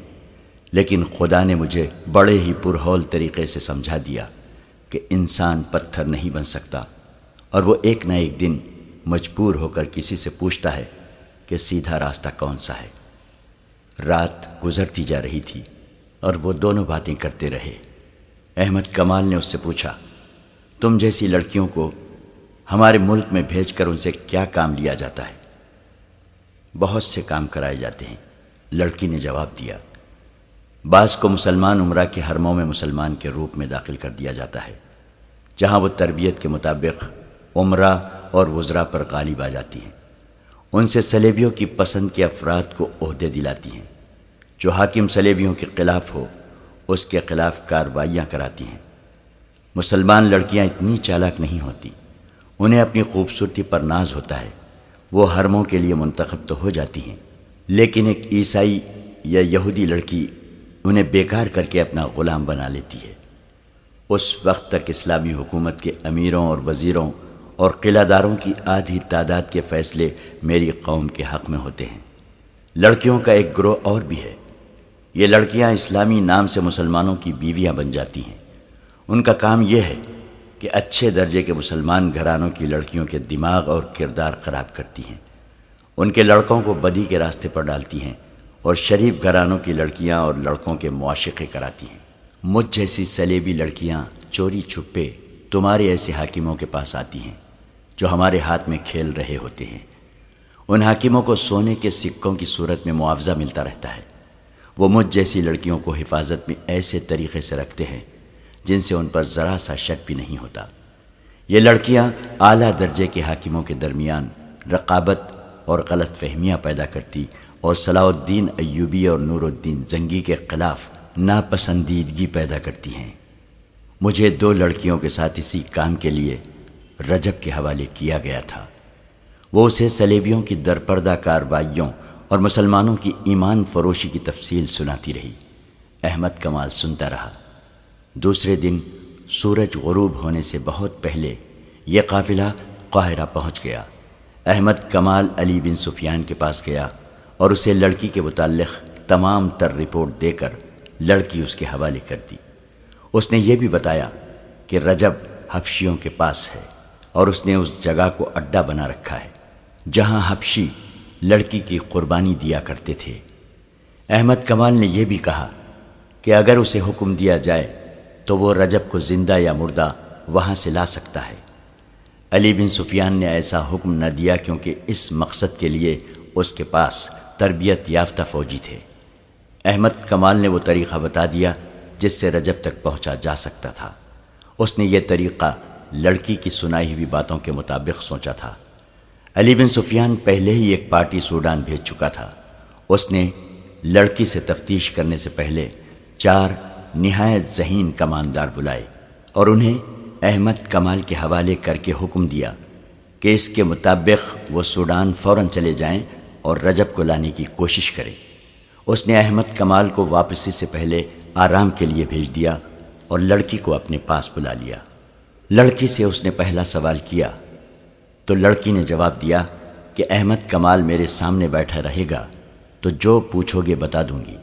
لیکن خدا نے مجھے بڑے ہی پرہول طریقے سے سمجھا دیا کہ انسان پتھر نہیں بن سکتا، اور وہ ایک نہ ایک دن مجبور ہو کر کسی سے پوچھتا ہے کہ سیدھا راستہ کون سا ہے۔ رات گزرتی جا رہی تھی اور وہ دونوں باتیں کرتے رہے۔ احمد کمال نے اس سے پوچھا، تم جیسی لڑکیوں کو ہمارے ملک میں بھیج کر ان سے کیا کام لیا جاتا ہے؟ بہت سے کام کرائے جاتے ہیں، لڑکی نے جواب دیا۔ بعض کو مسلمان عمرہ کے حرموں میں مسلمان کے روپ میں داخل کر دیا جاتا ہے، جہاں وہ تربیت کے مطابق عمرہ اور وزراء پر غالب آ جاتی ہیں۔ ان سے صلیبیوں کی پسند کے افراد کو عہدے دلاتی ہیں۔ جو حاکم صلیبیوں کے خلاف ہو اس کے خلاف کارروائیاں کراتی ہیں۔ مسلمان لڑکیاں اتنی چالاک نہیں ہوتی، انہیں اپنی خوبصورتی پر ناز ہوتا ہے۔ وہ حرموں کے لیے منتخب تو ہو جاتی ہیں، لیکن ایک عیسائی یا یہودی لڑکی انہیں بیکار کر کے اپنا غلام بنا لیتی ہے۔ اس وقت تک اسلامی حکومت کے امیروں اور وزیروں اور قلعہ داروں کی آدھی تعداد کے فیصلے میری قوم کے حق میں ہوتے ہیں۔ لڑکیوں کا ایک گروہ اور بھی ہے۔ یہ لڑکیاں اسلامی نام سے مسلمانوں کی بیویاں بن جاتی ہیں۔ ان کا کام یہ ہے کہ اچھے درجے کے مسلمان گھرانوں کی لڑکیوں کے دماغ اور کردار خراب کرتی ہیں، ان کے لڑکوں کو بدی کے راستے پر ڈالتی ہیں اور شریف گھرانوں کی لڑکیاں اور لڑکوں کے معاشقے کراتی ہیں۔ مجھ جیسی سلیبی لڑکیاں چوری چھپے تمہارے ایسے حاکموں کے پاس آتی ہیں جو ہمارے ہاتھ میں کھیل رہے ہوتے ہیں۔ ان حاکموں کو سونے کے سکوں کی صورت میں معاوضہ ملتا رہتا ہے۔ وہ مجھ جیسی لڑکیوں کو حفاظت میں ایسے طریقے سے رکھتے ہیں جن سے ان پر ذرا سا شک بھی نہیں ہوتا۔ یہ لڑکیاں اعلیٰ درجے کے حاکموں کے درمیان رقابت اور غلط فہمیاں پیدا کرتی اور صلاح الدین ایوبی اور نور الدین زنگی کے خلاف ناپسندیدگی پیدا کرتی ہیں۔ مجھے 2 لڑکیوں کے ساتھ اسی کام کے لیے رجب کے حوالے کیا گیا تھا۔ وہ اسے صلیبیوں کی درپردہ کارروائیوں اور مسلمانوں کی ایمان فروشی کی تفصیل سناتی رہی۔ احمد کمال سنتا رہا۔ دوسرے دن سورج غروب ہونے سے بہت پہلے یہ قافلہ قاہرہ پہنچ گیا۔ احمد کمال علی بن سفیان کے پاس گیا اور اسے لڑکی کے متعلق تمام تر رپورٹ دے کر لڑکی اس کے حوالے کر دی۔ اس نے یہ بھی بتایا کہ رجب حبشیوں کے پاس ہے اور اس نے اس جگہ کو اڈا بنا رکھا ہے جہاں حبشی لڑکی کی قربانی دیا کرتے تھے۔ احمد کمال نے یہ بھی کہا کہ اگر اسے حکم دیا جائے تو وہ رجب کو زندہ یا مردہ وہاں سے لا سکتا ہے۔ علی بن سفیان نے ایسا حکم نہ دیا کیونکہ اس مقصد کے لیے اس کے پاس تربیت یافتہ فوجی تھے۔ احمد کمال نے وہ طریقہ بتا دیا جس سے رجب تک پہنچا جا سکتا تھا۔ اس نے یہ طریقہ لڑکی کی سنائی ہوئی باتوں کے مطابق سوچا تھا۔ علی بن سفیان پہلے ہی ایک پارٹی سوڈان بھیج چکا تھا۔ اس نے لڑکی سے تفتیش کرنے سے پہلے 4 نہایت ذہین کماندار بلائے اور انہیں احمد کمال کے حوالے کر کے حکم دیا کہ اس کے مطابق وہ سوڈان فوراً چلے جائیں اور رجب کو لانے کی کوشش کریں۔ اس نے احمد کمال کو واپسی سے پہلے آرام کے لیے بھیج دیا اور لڑکی کو اپنے پاس بلا لیا۔ لڑکی سے اس نے پہلا سوال کیا تو لڑکی نے جواب دیا کہ احمد کمال میرے سامنے بیٹھا رہے گا تو جو پوچھو گے بتا دوں گی،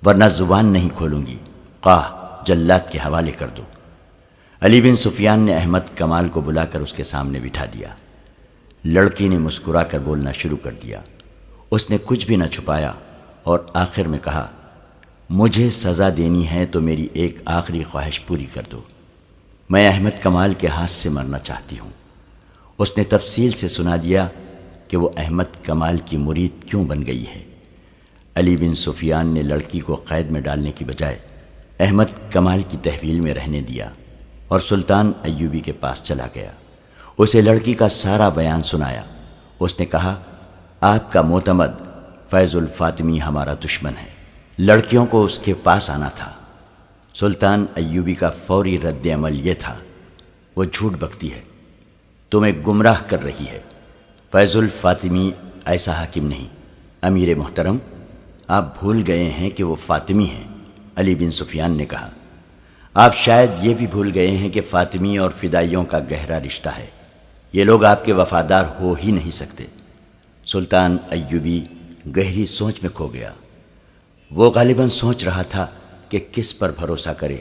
ورنہ زبان نہیں کھولوں گی، خواہ جلاد کے حوالے کر دو۔ علی بن سفیان نے احمد کمال کو بلا کر اس کے سامنے بٹھا دیا۔ لڑکی نے مسکرا کر بولنا شروع کر دیا۔ اس نے کچھ بھی نہ چھپایا اور آخر میں کہا، مجھے سزا دینی ہے تو میری ایک آخری خواہش پوری کر دو۔ میں احمد کمال کے ہاتھ سے مرنا چاہتی ہوں۔ اس نے تفصیل سے سنا دیا کہ وہ احمد کمال کی مرید کیوں بن گئی ہے۔ علی بن سفیان نے لڑکی کو قید میں ڈالنے کی بجائے احمد کمال کی تحویل میں رہنے دیا اور سلطان ایوبی کے پاس چلا گیا۔ اسے لڑکی کا سارا بیان سنایا۔ اس نے کہا، آپ کا معتمد فیض الفاطمی ہمارا دشمن ہے، لڑکیوں کو اس کے پاس آنا تھا۔ سلطان ایوبی کا فوری رد عمل یہ تھا، وہ جھوٹ بکتی ہے، تمہیں گمراہ کر رہی ہے۔ فیض الفاطمی ایسا حاکم نہیں۔ امیر محترم، آپ بھول گئے ہیں کہ وہ فاطمی ہیں۔ علی بن سفیان نے کہا، آپ شاید یہ بھی بھول گئے ہیں کہ فاطمی اور فدائیوں کا گہرا رشتہ ہے، یہ لوگ آپ کے وفادار ہو ہی نہیں سکتے۔ سلطان ایوبی گہری سوچ میں کھو گیا۔ وہ غالباً سوچ رہا تھا کہ کس پر بھروسہ کرے۔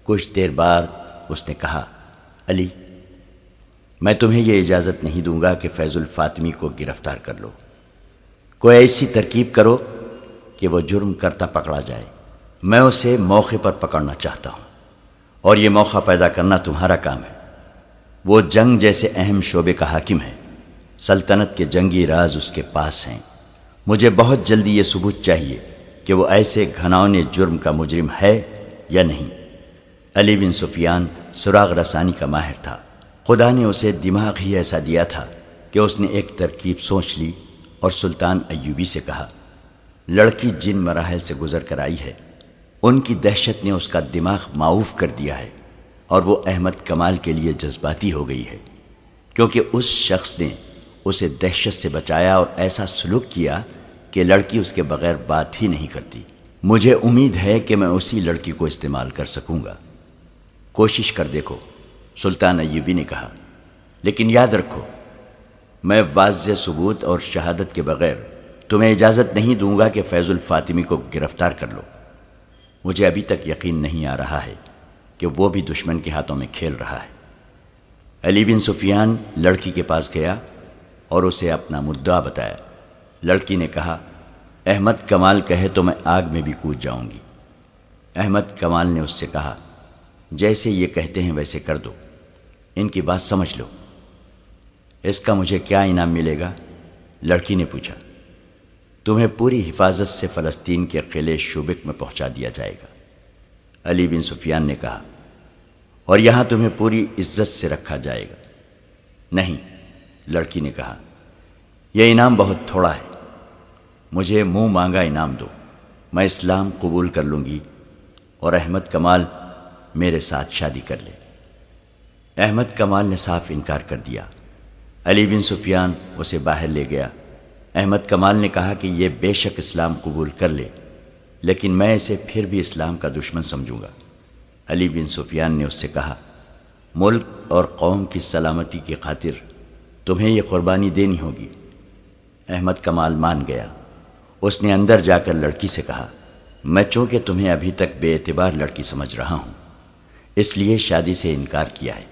کچھ دیر بعد اس نے کہا، علی، میں تمہیں یہ اجازت نہیں دوں گا کہ فیض الفاطمی کو گرفتار کر لو۔ کوئی ایسی ترکیب کرو کہ وہ جرم کرتا پکڑا جائے۔ میں اسے موقع پر پکڑنا چاہتا ہوں اور یہ موقع پیدا کرنا تمہارا کام ہے۔ وہ جنگ جیسے اہم شعبے کا حاکم ہے، سلطنت کے جنگی راز اس کے پاس ہیں۔ مجھے بہت جلدی یہ ثبوت چاہیے کہ وہ ایسے گھناؤنے جرم کا مجرم ہے یا نہیں۔ علی بن سفیان سراغ رسانی کا ماہر تھا۔ خدا نے اسے دماغ ہی ایسا دیا تھا کہ اس نے ایک ترکیب سوچ لی اور سلطان ایوبی سے کہا، لڑکی جن مراحل سے گزر کر آئی ہے ان کی دہشت نے اس کا دماغ معوف کر دیا ہے اور وہ احمد کمال کے لیے جذباتی ہو گئی ہے، کیونکہ اس شخص نے اسے دہشت سے بچایا اور ایسا سلوک کیا کہ لڑکی اس کے بغیر بات ہی نہیں کرتی۔ مجھے امید ہے کہ میں اسی لڑکی کو استعمال کر سکوں گا۔ کوشش کر دیکھو، سلطان ایوبی نے کہا، لیکن یاد رکھو میں واضح ثبوت اور شہادت کے بغیر تمہیں اجازت نہیں دوں گا کہ فیض الفاطمی کو گرفتار کر لو۔ مجھے ابھی تک یقین نہیں آ رہا ہے کہ وہ بھی دشمن کے ہاتھوں میں کھیل رہا ہے۔ علی بن سفیان لڑکی کے پاس گیا اور اسے اپنا مدعا بتایا۔ لڑکی نے کہا، احمد کمال کہے تو میں آگ میں بھی کود جاؤں گی۔ احمد کمال نے اس سے کہا، جیسے یہ کہتے ہیں ویسے کر دو، ان کی بات سمجھ لو۔ اس کا مجھے کیا انعام ملے گا؟ لڑکی نے پوچھا۔ تمہیں پوری حفاظت سے فلسطین کے قلعے شوبک میں پہنچا دیا جائے گا۔ علی بن سفیان نے کہا، اور یہاں تمہیں پوری عزت سے رکھا جائے گا۔ نہیں، لڑکی نے کہا، یہ انعام بہت تھوڑا ہے، مجھے منہ مانگا انعام دو، میں اسلام قبول کر لوں گی اور احمد کمال میرے ساتھ شادی کر لے۔ احمد کمال نے صاف انکار کر دیا۔ علی بن سفیان اسے باہر لے گیا۔ احمد کمال نے کہا کہ یہ بے شک اسلام قبول کر لے، لیکن میں اسے پھر بھی اسلام کا دشمن سمجھوں گا۔ علی بن سفیان نے اس سے کہا، ملک اور قوم کی سلامتی کی خاطر تمہیں یہ قربانی دینی ہوگی۔ احمد کمال مان گیا۔ اس نے اندر جا کر لڑکی سے کہا، میں چونکہ تمہیں ابھی تک بے اعتبار لڑکی سمجھ رہا ہوں، اس لیے شادی سے انکار کیا ہے۔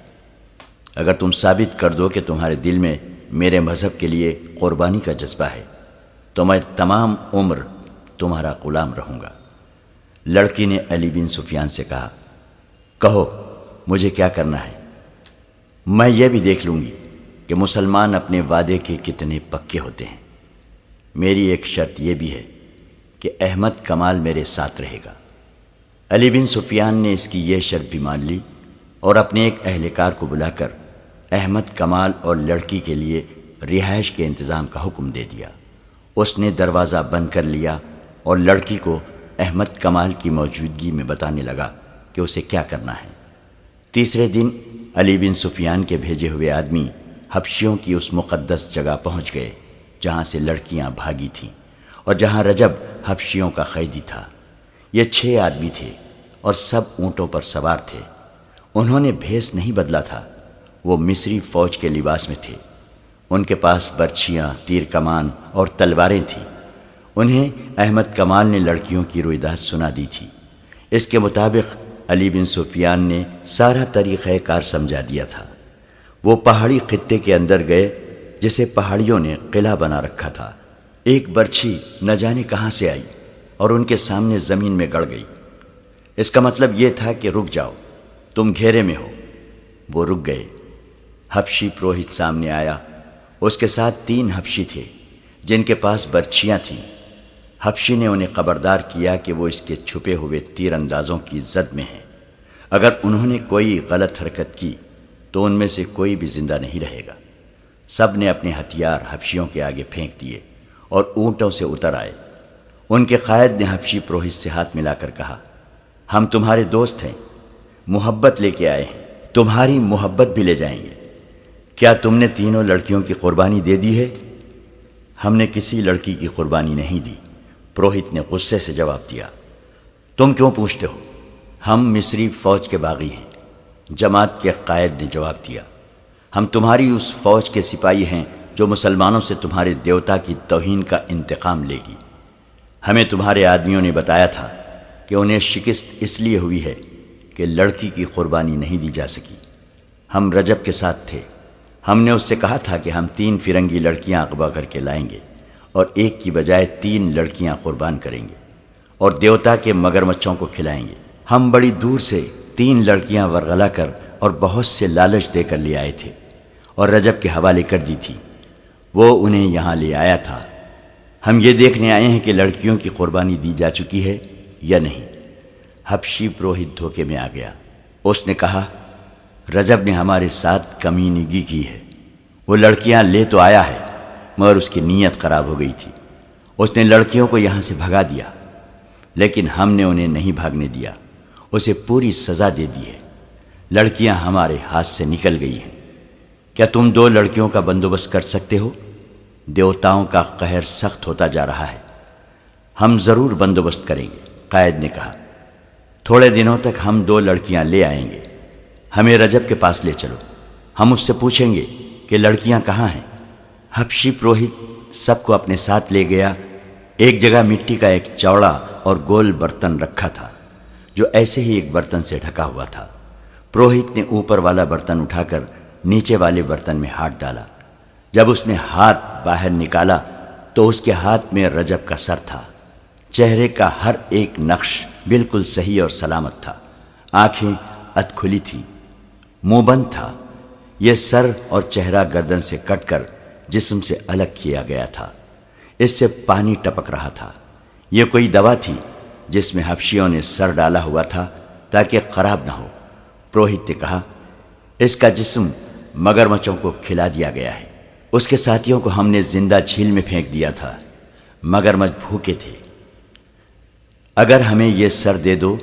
اگر تم ثابت کر دو کہ تمہارے دل میں میرے مذہب کے لیے قربانی کا جذبہ ہے تو میں تمام عمر تمہارا غلام رہوں گا۔ لڑکی نے علی بن سفیان سے کہا، کہو مجھے کیا کرنا ہے، میں یہ بھی دیکھ لوں گی کہ مسلمان اپنے وعدے کے کتنے پکے ہوتے ہیں۔ میری ایک شرط یہ بھی ہے کہ احمد کمال میرے ساتھ رہے گا۔ علی بن سفیان نے اس کی یہ شرط بھی مان لی اور اپنے ایک اہلکار کو بلا کر احمد کمال اور لڑکی کے لیے رہائش کے انتظام کا حکم دے دیا۔ اس نے دروازہ بند کر لیا اور لڑکی کو احمد کمال کی موجودگی میں بتانے لگا کہ اسے کیا کرنا ہے۔ تیسرے دن علی بن سفیان کے بھیجے ہوئے آدمی حبشیوں کی اس مقدس جگہ پہنچ گئے جہاں سے لڑکیاں بھاگی تھیں اور جہاں رجب حبشیوں کا قیدی تھا۔ یہ 6 آدمی تھے اور سب اونٹوں پر سوار تھے۔ انہوں نے بھیس نہیں بدلا تھا، وہ مصری فوج کے لباس میں تھے۔ ان کے پاس برچھیاں، تیر کمان اور تلواریں تھیں۔ انہیں احمد کمال نے لڑکیوں کی رویداد سنا دی تھی۔ اس کے مطابق علی بن سفیان نے سارا طریقہ کار سمجھا دیا تھا۔ وہ پہاڑی خطے کے اندر گئے جسے پہاڑیوں نے قلعہ بنا رکھا تھا۔ ایک برچھی نہ جانے کہاں سے آئی اور ان کے سامنے زمین میں گڑ گئی۔ اس کا مطلب یہ تھا کہ رک جاؤ، تم گھیرے میں ہو۔ وہ رک گئے۔ حبشی پروہت سامنے آیا۔ اس کے ساتھ 3 حبشی تھے جن کے پاس برچھیاں تھیں۔ حبشی نے انہیں خبردار کیا کہ وہ اس کے چھپے ہوئے تیر اندازوں کی زد میں ہیں۔ اگر انہوں نے کوئی غلط حرکت کی تو ان میں سے کوئی بھی زندہ نہیں رہے گا۔ سب نے اپنے ہتھیار حبشیوں کے آگے پھینک دیے اور اونٹوں سے اتر آئے۔ ان کے قائد نے حبشی پروہت سے ہاتھ ملا کر کہا، ہم تمہارے دوست ہیں، محبت لے کے آئے ہیں، تمہاری محبت بھی لے جائیں گے۔ کیا تم نے تینوں لڑکیوں کی قربانی دے دی ہے؟ ہم نے کسی لڑکی کی قربانی نہیں دی، پروہت نے غصے سے جواب دیا۔ تم کیوں پوچھتے ہو؟ ہم مصری فوج کے باغی ہیں، جماعت کے قائد نے جواب دیا۔ ہم تمہاری اس فوج کے سپاہی ہیں جو مسلمانوں سے تمہارے دیوتا کی توہین کا انتقام لے گی۔ ہمیں تمہارے آدمیوں نے بتایا تھا کہ انہیں شکست اس لیے ہوئی ہے کہ لڑکی کی قربانی نہیں دی جا سکی۔ ہم رجب کے ساتھ تھے۔ ہم نے اس سے کہا تھا کہ ہم 3 فرنگی لڑکیاں اغوا کر کے لائیں گے اور ایک کی بجائے 3 لڑکیاں قربان کریں گے اور دیوتا کے مگرمچھوں کو کھلائیں گے۔ ہم بڑی دور سے 3 لڑکیاں ورغلا کر اور بہت سے لالچ دے کر لے آئے تھے اور رجب کے حوالے کر دی تھی۔ وہ انہیں یہاں لے آیا تھا۔ ہم یہ دیکھنے آئے ہیں کہ لڑکیوں کی قربانی دی جا چکی ہے یا نہیں۔ حبشی پروہت دھوکے میں آ گیا۔ اس نے کہا، رجب نے ہمارے ساتھ کمینگی کی ہے۔ وہ لڑکیاں لے تو آیا ہے مگر اس کی نیت خراب ہو گئی تھی۔ اس نے لڑکیوں کو یہاں سے بھگا دیا، لیکن ہم نے انہیں نہیں بھاگنے دیا، اسے پوری سزا دے دی ہے۔ لڑکیاں ہمارے ہاتھ سے نکل گئی ہیں۔ کیا تم 2 لڑکیوں کا بندوبست کر سکتے ہو؟ دیوتاؤں کا قہر سخت ہوتا جا رہا ہے۔ ہم ضرور بندوبست کریں گے، قائد نے کہا، تھوڑے دنوں تک ہم 2 لڑکیاں لے آئیں گے، ہمیں رجب کے پاس لے چلو، ہم اس سے پوچھیں گے کہ لڑکیاں کہاں ہیں۔ حبشی پروہت سب کو اپنے ساتھ لے گیا۔ ایک جگہ مٹی کا ایک چوڑا اور گول برتن رکھا تھا جو ایسے ہی ایک برتن سے ڈھکا ہوا تھا۔ پروہت نے اوپر والا برتن اٹھا کر نیچے والے برتن میں ہاتھ ڈالا۔ جب اس نے ہاتھ باہر نکالا تو اس کے ہاتھ میں رجب کا سر تھا۔ چہرے کا ہر ایک نقش بالکل صحیح اور سلامت تھا۔ آنکھیں ادھ کھلی تھی، منہ بند تھا۔ یہ سر اور چہرہ گردن سے کٹ کر جسم سے الگ کیا گیا تھا۔ اس سے پانی ٹپک رہا تھا۔ یہ کوئی دوا تھی جس میں حبشیوں نے سر ڈالا ہوا تھا تاکہ خراب نہ ہو۔ پروہت نے کہا، اس کا جسم مگرمچھوں کو کھلا دیا گیا ہے۔ اس کے ساتھیوں کو ہم نے زندہ جھیل میں پھینک دیا تھا، مگرمچھ بھوکے تھے۔ اگر ہمیں یہ سر دے دو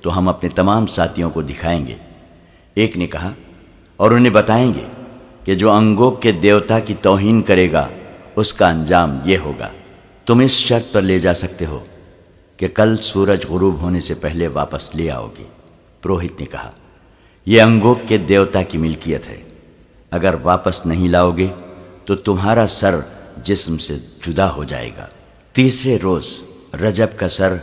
تو ہم اپنے تمام ساتھیوں کو دکھائیں گے۔ ایک نے کہا، اور انہیں بتائیں گے کہ جو انگوک کے دیوتا کی توہین کرے گا اس کا انجام یہ ہوگا۔ تم اس شرط پر لے جا سکتے ہو کہ کل سورج غروب ہونے سے پہلے واپس لے آؤ گے۔ پروہت نے کہا، یہ انگوک کے دیوتا کی ملکیت ہے، اگر واپس نہیں لاؤ گے تو تمہارا سر جسم سے جدا ہو جائے گا۔ تیسرے روز رجب کا سر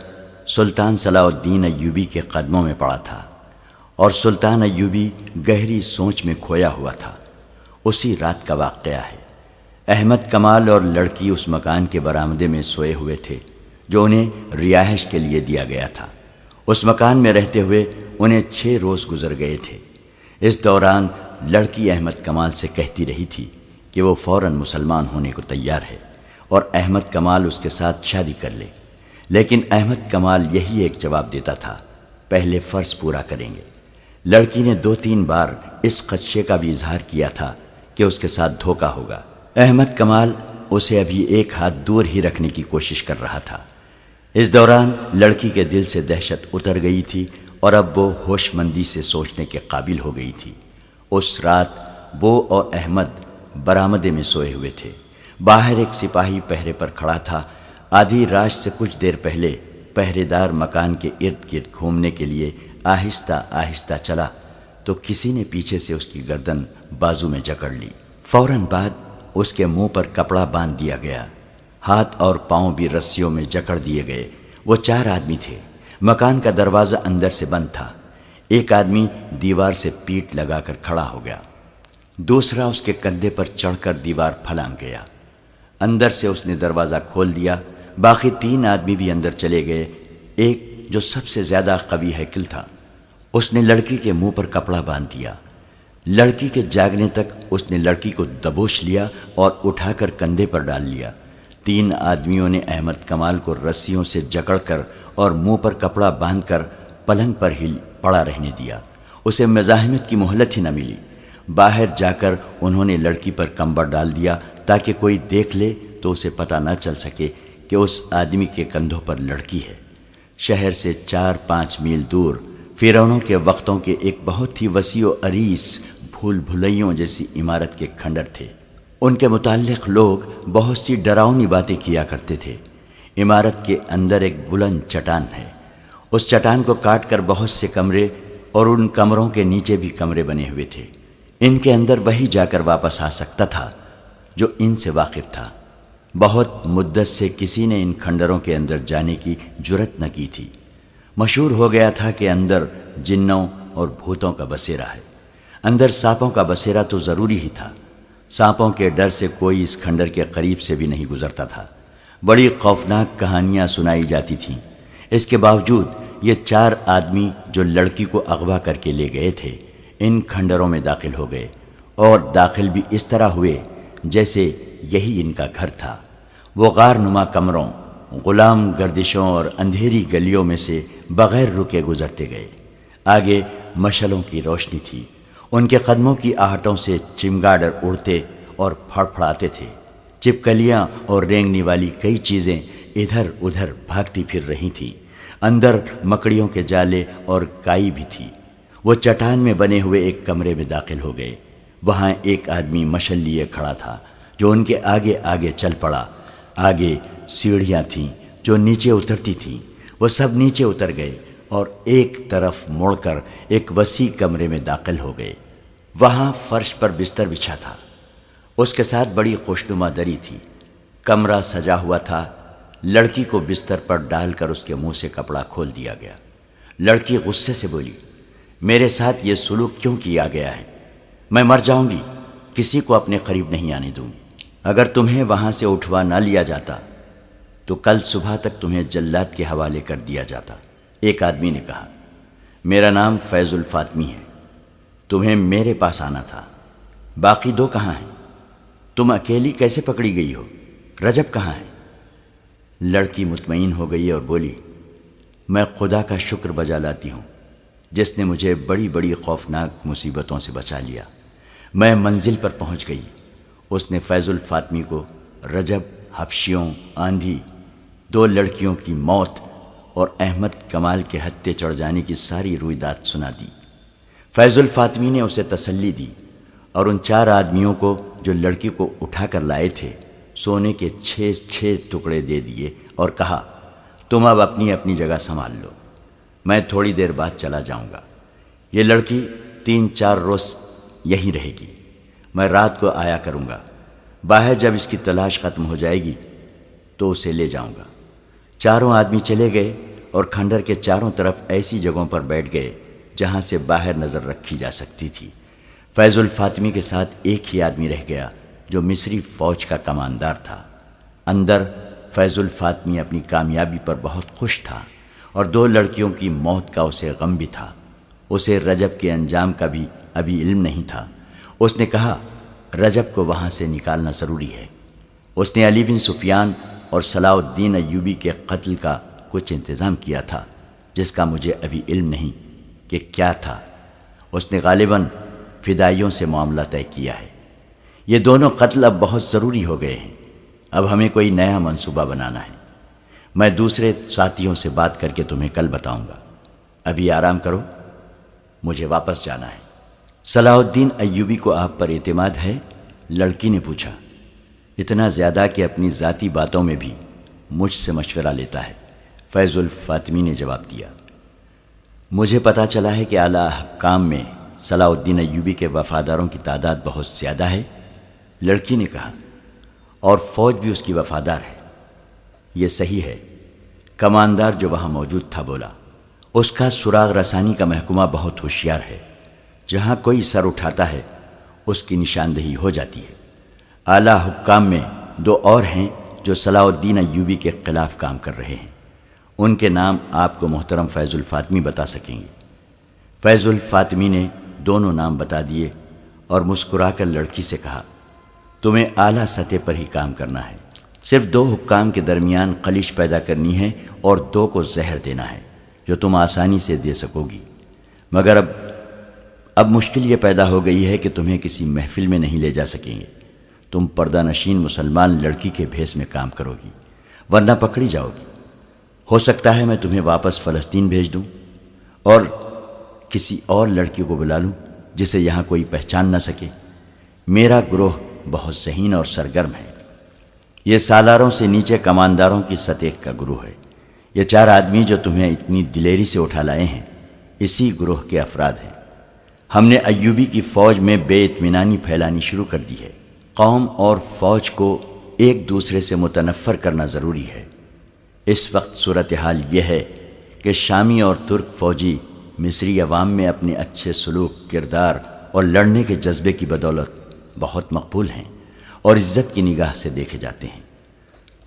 سلطان صلاح الدین ایوبی کے قدموں میں پڑا تھا، اور سلطان ایوبی گہری سوچ میں کھویا ہوا تھا۔ اسی رات کا واقعہ ہے۔ احمد کمال اور لڑکی اس مکان کے برآمدے میں سوئے ہوئے تھے جو انہیں رہائش کے لیے دیا گیا تھا۔ اس مکان میں رہتے ہوئے انہیں 6 روز گزر گئے تھے۔ اس دوران لڑکی احمد کمال سے کہتی رہی تھی کہ وہ فوراً مسلمان ہونے کو تیار ہے اور احمد کمال اس کے ساتھ شادی کر لے، لیکن احمد کمال یہی ایک جواب دیتا تھا، پہلے فرض پورا کریں گے۔ لڑکی نے 2-3 بار اس خدشے کا بھی اظہار کیا تھا کہ اس کے ساتھ دھوکہ ہوگا۔ احمد کمال اسے ابھی ایک ہاتھ دور ہی رکھنے کی کوشش کر رہا تھا۔ اس دوران لڑکی کے دل سے دہشت اتر گئی تھی اور اب وہ ہوش مندی سے سوچنے کے قابل ہو گئی تھی۔ اس رات وہ اور احمد برآمدے میں سوئے ہوئے تھے۔ باہر ایک سپاہی پہرے پر کھڑا تھا۔ آدھی رات سے کچھ دیر پہلے پہرے دار مکان کے ارد گرد گھومنے کے لیے آہستہ آہستہ چلا تو کسی نے پیچھے سے اس کی گردن بازو میں جکڑ لی۔ فوراً بعد اس کے منہ پر کپڑا باندھ دیا گیا۔ ہاتھ اور پاؤں بھی رسیوں میں جکڑ دیے گئے۔ وہ 4 آدمی تھے۔ مکان کا دروازہ اندر سے بند تھا۔ ایک آدمی دیوار سے پیٹ لگا کر کھڑا ہو گیا، دوسرا اس کے کندھے پر چڑھ کر دیوار پھلانگ گیا۔ اندر سے اس نے دروازہ کھول دیا۔ باقی 3 آدمی بھی اندر چلے گئے۔ ایک جو سب سے زیادہ قوی ہیکل تھا، اس نے لڑکی کے منہ پر کپڑا باندھ دیا۔ لڑکی کے جاگنے تک اس نے لڑکی کو دبوچ لیا اور اٹھا کر کندھے پر ڈال لیا۔ 3 آدمیوں نے احمد کمال کو رسیوں سے جکڑ کر اور منہ پر کپڑا باندھ کر پلنگ پر ہی پڑا رہنے دیا۔ اسے مزاحمت کی مہلت ہی نہ ملی۔ باہر جا کر انہوں نے لڑکی پر کمبر ڈال دیا تاکہ کوئی دیکھ لے تو اسے پتہ نہ چل سکے کہ اس آدمی کے کندھوں پر لڑکی ہے۔ شہر سے 4-5 میل دور فرعونوں کے وقتوں کے ایک بہت ہی وسیع و عریض بھول بھلیوں جیسی عمارت کے کھنڈر تھے۔ ان کے متعلق لوگ بہت سی ڈراؤنی باتیں کیا کرتے تھے۔ عمارت کے اندر ایک بلند چٹان ہے۔ اس چٹان کو کاٹ کر بہت سے کمرے اور ان کمروں کے نیچے بھی کمرے بنے ہوئے تھے۔ ان کے اندر وہی جا کر واپس آ سکتا تھا جو ان سے واقف تھا۔ بہت مدت سے کسی نے ان کھنڈروں کے اندر جانے کی جرت نہ کی تھی۔ مشہور ہو گیا تھا کہ اندر جنوں اور بھوتوں کا بسیرا ہے۔ اندر سانپوں کا بسیرا تو ضروری ہی تھا۔ سانپوں کے ڈر سے کوئی اس کھنڈر کے قریب سے بھی نہیں گزرتا تھا۔ بڑی خوفناک کہانیاں سنائی جاتی تھیں۔ اس کے باوجود یہ 4 آدمی جو لڑکی کو اغوا کر کے لے گئے تھے ان کھنڈروں میں داخل ہو گئے، اور داخل بھی اس طرح ہوئے جیسے یہی ان کا گھر تھا۔ وہ غار نما کمروں، غلام گردشوں اور اندھیری گلیوں میں سے بغیر رکے گزرتے گئے۔ آگے مشلوں کی روشنی تھی۔ ان کے قدموں کی آہٹوں سے چمگاڈر اڑتے اور پھڑ پھڑاتے تھے۔ چپکلیاں اور رینگنے والی کئی چیزیں ادھر ادھر بھاگتی پھر رہی تھیں۔ اندر مکڑیوں کے جالے اور کائی بھی تھی۔ وہ چٹان میں بنے ہوئے ایک کمرے میں داخل ہو گئے۔ وہاں ایک آدمی مشل لیے کھڑا تھا جو ان کے آگے آگے چل پڑا۔ آگے سیڑھیاں تھیں جو نیچے اترتی تھیں۔ وہ سب نیچے اتر گئے اور ایک طرف مڑ کر ایک وسیع کمرے میں داخل ہو گئے۔ وہاں فرش پر بستر بچھا تھا، اس کے ساتھ بڑی خوشنما دری تھی۔ کمرہ سجا ہوا تھا۔ لڑکی کو بستر پر ڈال کر اس کے منہ سے کپڑا کھول دیا گیا۔ لڑکی غصے سے بولی، میرے ساتھ یہ سلوک کیوں کیا گیا ہے؟ میں مر جاؤں گی، کسی کو اپنے قریب نہیں آنے دوں گی۔ اگر تمہیں وہاں سے اٹھوا نہ لیا جاتا تو کل صبح تک تمہیں جلاد کے حوالے کر دیا جاتا۔ ایک آدمی نے کہا، میرا نام فیض الفاطمی ہے، تمہیں میرے پاس آنا تھا، باقی دو کہاں ہیں؟ تم اکیلی کیسے پکڑی گئی ہو؟ رجب کہاں ہے؟ لڑکی مطمئن ہو گئی اور بولی، میں خدا کا شکر بجا لاتی ہوں جس نے مجھے بڑی بڑی خوفناک مصیبتوں سے بچا لیا۔ میں منزل پر پہنچ گئی۔ اس نے فیض الفاطمی کو رجب، حبشیوں، آندھی، دو لڑکیوں کی موت اور احمد کمال کے ہتھے چڑھ جانے کی ساری رویداد سنا دی۔ فیض الفاطمی نے اسے تسلی دی اور ان 4 آدمیوں کو جو لڑکی کو اٹھا کر لائے تھے سونے کے 6 ٹکڑے دے دیے اور کہا، تم اب اپنی اپنی جگہ سنبھال لو، میں تھوڑی دیر بعد چلا جاؤں گا۔ یہ لڑکی 3-4 روز یہیں رہے گی، میں رات کو آیا کروں گا، باہر جب اس کی تلاش ختم ہو جائے گی تو اسے لے جاؤں گا۔ 4 آدمی چلے گئے اور کھنڈر کے چاروں طرف ایسی جگہوں پر بیٹھ گئے جہاں سے باہر نظر رکھی جا سکتی تھی۔ فیض الفاطمی کے ساتھ ایک ہی آدمی رہ گیا جو مصری فوج کا کماندار تھا۔ اندر فیض الفاطمی اپنی کامیابی پر بہت خوش تھا اور 2 لڑکیوں کی موت کا اسے غم بھی تھا۔ اسے رجب کے انجام کا بھی ابھی علم نہیں تھا۔ اس نے کہا، رجب کو وہاں سے نکالنا ضروری ہے۔ اس نے علی بن سفیان اور صلاح الدین ایوبی کے قتل کا کچھ انتظام کیا تھا جس کا مجھے ابھی علم نہیں کہ کیا تھا۔ اس نے غالباً فدائیوں سے معاملہ طے کیا ہے۔ یہ دونوں قتل اب بہت ضروری ہو گئے ہیں۔ اب ہمیں کوئی نیا منصوبہ بنانا ہے۔ میں دوسرے ساتھیوں سے بات کر کے تمہیں کل بتاؤں گا۔ ابھی آرام کرو، مجھے واپس جانا ہے۔ صلاح الدین ایوبی کو آپ پر اعتماد ہے؟ لڑکی نے پوچھا۔ اتنا زیادہ کہ اپنی ذاتی باتوں میں بھی مجھ سے مشورہ لیتا ہے، فیض الفاطمی نے جواب دیا۔ مجھے پتا چلا ہے کہ اعلیٰ حکام میں صلاح الدین ایوبی کے وفاداروں کی تعداد بہت زیادہ ہے، لڑکی نے کہا، اور فوج بھی اس کی وفادار ہے۔ یہ صحیح ہے، کماندار جو وہاں موجود تھا بولا۔ اس کا سراغ رسانی کا محکمہ بہت ہوشیار ہے، جہاں کوئی سر اٹھاتا ہے اس کی نشاندہی ہو جاتی ہے۔ اعلیٰ حکام میں 2 اور ہیں جو صلاح الدین ایوبی کے خلاف کام کر رہے ہیں، ان کے نام آپ کو محترم فیض الفاطمی بتا سکیں گے۔ فیض الفاطمی نے دونوں نام بتا دیے اور مسکرا کر لڑکی سے کہا، تمہیں اعلیٰ سطح پر ہی کام کرنا ہے، صرف 2 حکام کے درمیان خلیش پیدا کرنی ہے اور 2 کو زہر دینا ہے جو تم آسانی سے دے سکو گی، مگر اب مشکل یہ پیدا ہو گئی ہے کہ تمہیں کسی محفل میں نہیں لے جا سکیں گے۔ تم پردہ نشین مسلمان لڑکی کے بھیس میں کام کرو گی ورنہ پکڑی جاؤ گی۔ ہو سکتا ہے میں تمہیں واپس فلسطین بھیج دوں اور کسی اور لڑکی کو بلا لوں جسے یہاں کوئی پہچان نہ سکے۔ میرا گروہ بہت ذہین اور سرگرم ہے۔ یہ سالاروں سے نیچے کمانداروں کی سطح کا گروہ ہے۔ یہ 4 آدمی جو تمہیں اتنی دلیری سے اٹھا لائے ہیں اسی گروہ کے افراد ہیں۔ ہم نے ایوبی کی فوج میں بے اطمینانی پھیلانی شروع کر دی ہے۔ قوم اور فوج کو ایک دوسرے سے متنفر کرنا ضروری ہے۔ اس وقت صورتحال یہ ہے کہ شامی اور ترک فوجی مصری عوام میں اپنے اچھے سلوک، کردار اور لڑنے کے جذبے کی بدولت بہت مقبول ہیں اور عزت کی نگاہ سے دیکھے جاتے ہیں۔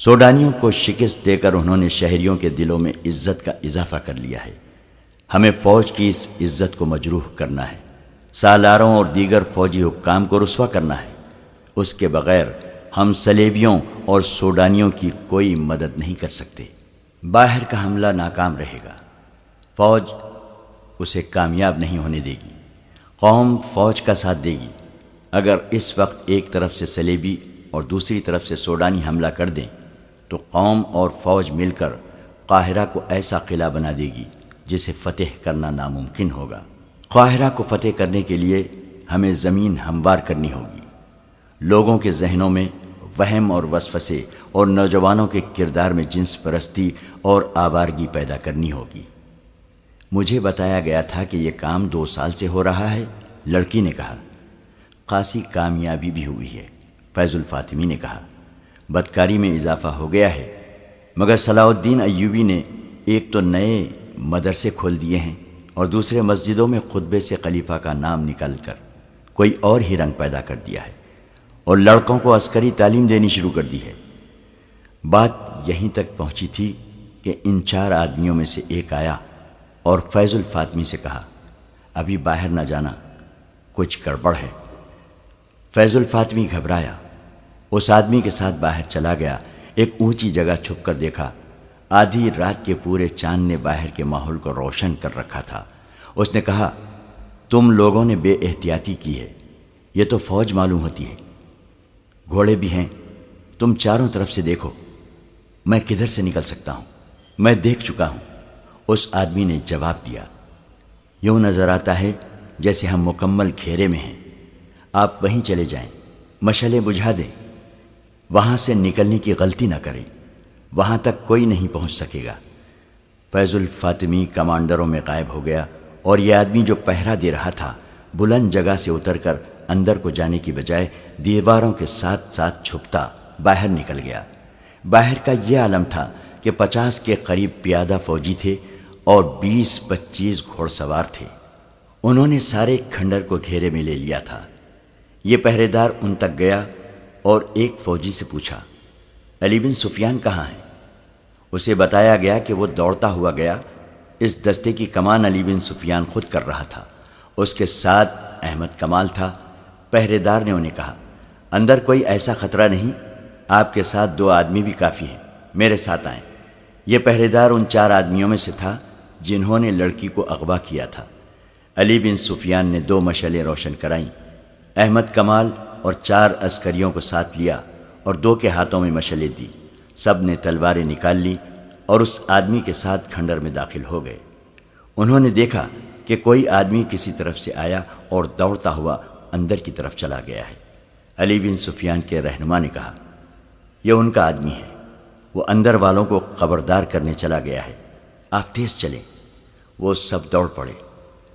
سوڈانیوں کو شکست دے کر انہوں نے شہریوں کے دلوں میں عزت کا اضافہ کر لیا ہے۔ ہمیں فوج کی اس عزت کو مجروح کرنا ہے، سالاروں اور دیگر فوجی حکام کو رسوا کرنا ہے۔ اس کے بغیر ہم صلیبیوں اور سوڈانیوں کی کوئی مدد نہیں کر سکتے۔ باہر کا حملہ ناکام رہے گا، فوج اسے کامیاب نہیں ہونے دے گی، قوم فوج کا ساتھ دے گی۔ اگر اس وقت ایک طرف سے صلیبی اور دوسری طرف سے سوڈانی حملہ کر دیں تو قوم اور فوج مل کر قاہرہ کو ایسا قلعہ بنا دے گی جسے فتح کرنا ناممکن ہوگا۔ قاہرہ کو فتح کرنے کے لیے ہمیں زمین ہموار کرنی ہوگی، لوگوں کے ذہنوں میں وہم اور وسوسے اور نوجوانوں کے کردار میں جنس پرستی اور آوارگی پیدا کرنی ہوگی۔ مجھے بتایا گیا تھا کہ یہ کام 2 سال سے ہو رہا ہے، لڑکی نے کہا۔ خاصی کامیابی بھی ہوئی ہے، فیض الفاطمی نے کہا۔ بدکاری میں اضافہ ہو گیا ہے، مگر صلاح الدین ایوبی نے ایک تو نئے مدرسے کھول دیے ہیں اور دوسرے مسجدوں میں خطبے سے خلیفہ کا نام نکل کر کوئی اور ہی رنگ پیدا کر دیا ہے، اور لڑکوں کو عسکری تعلیم دینی شروع کر دی ہے۔ بات یہیں تک پہنچی تھی کہ ان 4 آدمیوں میں سے ایک آیا اور فیض الفاطمی سے کہا، ابھی باہر نہ جانا، کچھ گڑبڑ ہے۔ فیض الفاطمی گھبرایا، اس آدمی کے ساتھ باہر چلا گیا۔ ایک اونچی جگہ چھپ کر دیکھا، آدھی رات کے پورے چاند نے باہر کے ماحول کو روشن کر رکھا تھا۔ اس نے کہا، تم لوگوں نے بے احتیاطی کی ہے، یہ تو فوج معلوم ہوتی ہے، گھوڑے بھی ہیں، تم چاروں طرف سے دیکھو، میں کدھر سے نکل سکتا ہوں؟ میں دیکھ چکا ہوں۔ اس آدمی نے جواب دیا، یوں نظر آتا ہے جیسے ہم مکمل گھیرے میں ہیں، آپ وہیں چلے جائیں، مشعلیں بجھا دیں، وہاں سے نکلنے کی غلطی نہ کریں، وہاں تک کوئی نہیں پہنچ سکے گا۔ فیض الفاطمی کمانڈروں میں غائب ہو گیا، اور یہ آدمی جو پہرا دے رہا تھا بلند جگہ سے اتر کر اندر کو جانے کی بجائے دیواروں کے ساتھ ساتھ چھپتا باہر نکل گیا۔ باہر کا یہ عالم تھا کہ 50 کے قریب پیادہ فوجی تھے اور 20-25 گھوڑ سوار تھے۔ انہوں نے سارے کھنڈر کو گھیرے میں لے لیا تھا۔ یہ پہرے دار ان تک گیا اور ایک فوجی سے پوچھا، علی بن سفیان کہاں ہے؟ اسے بتایا گیا کہ وہ دوڑتا ہوا گیا۔ اس دستے کی کمان علی بن سفیان خود کر رہا تھا، اس کے ساتھ احمد کمال تھا۔ پہرے دار نے انہیں کہا، اندر کوئی ایسا خطرہ نہیں، آپ کے ساتھ 2 آدمی بھی کافی ہیں، میرے ساتھ آئیں۔ یہ پہرے دار ان 4 آدمیوں میں سے تھا جنہوں نے لڑکی کو اغوا کیا تھا۔ علی بن سفیان نے 2 مشعلیں روشن کرائیں، احمد کمال اور 4 عسکریوں کو ساتھ لیا اور 2 کے ہاتھوں میں مشعلیں دی۔ سب نے تلواریں نکال لی اور اس آدمی کے ساتھ کھنڈر میں داخل ہو گئے۔ انہوں نے دیکھا کہ کوئی آدمی کسی طرف سے آیا اور دوڑتا ہوا اندر کی طرف چلا گیا ہے۔ علی بن سفیان کے رہنما نے کہا، یہ ان کا آدمی ہے، وہ اندر والوں کو خبردار کرنے چلا گیا ہے، آپ تیز چلیں۔ وہ سب دوڑ پڑے۔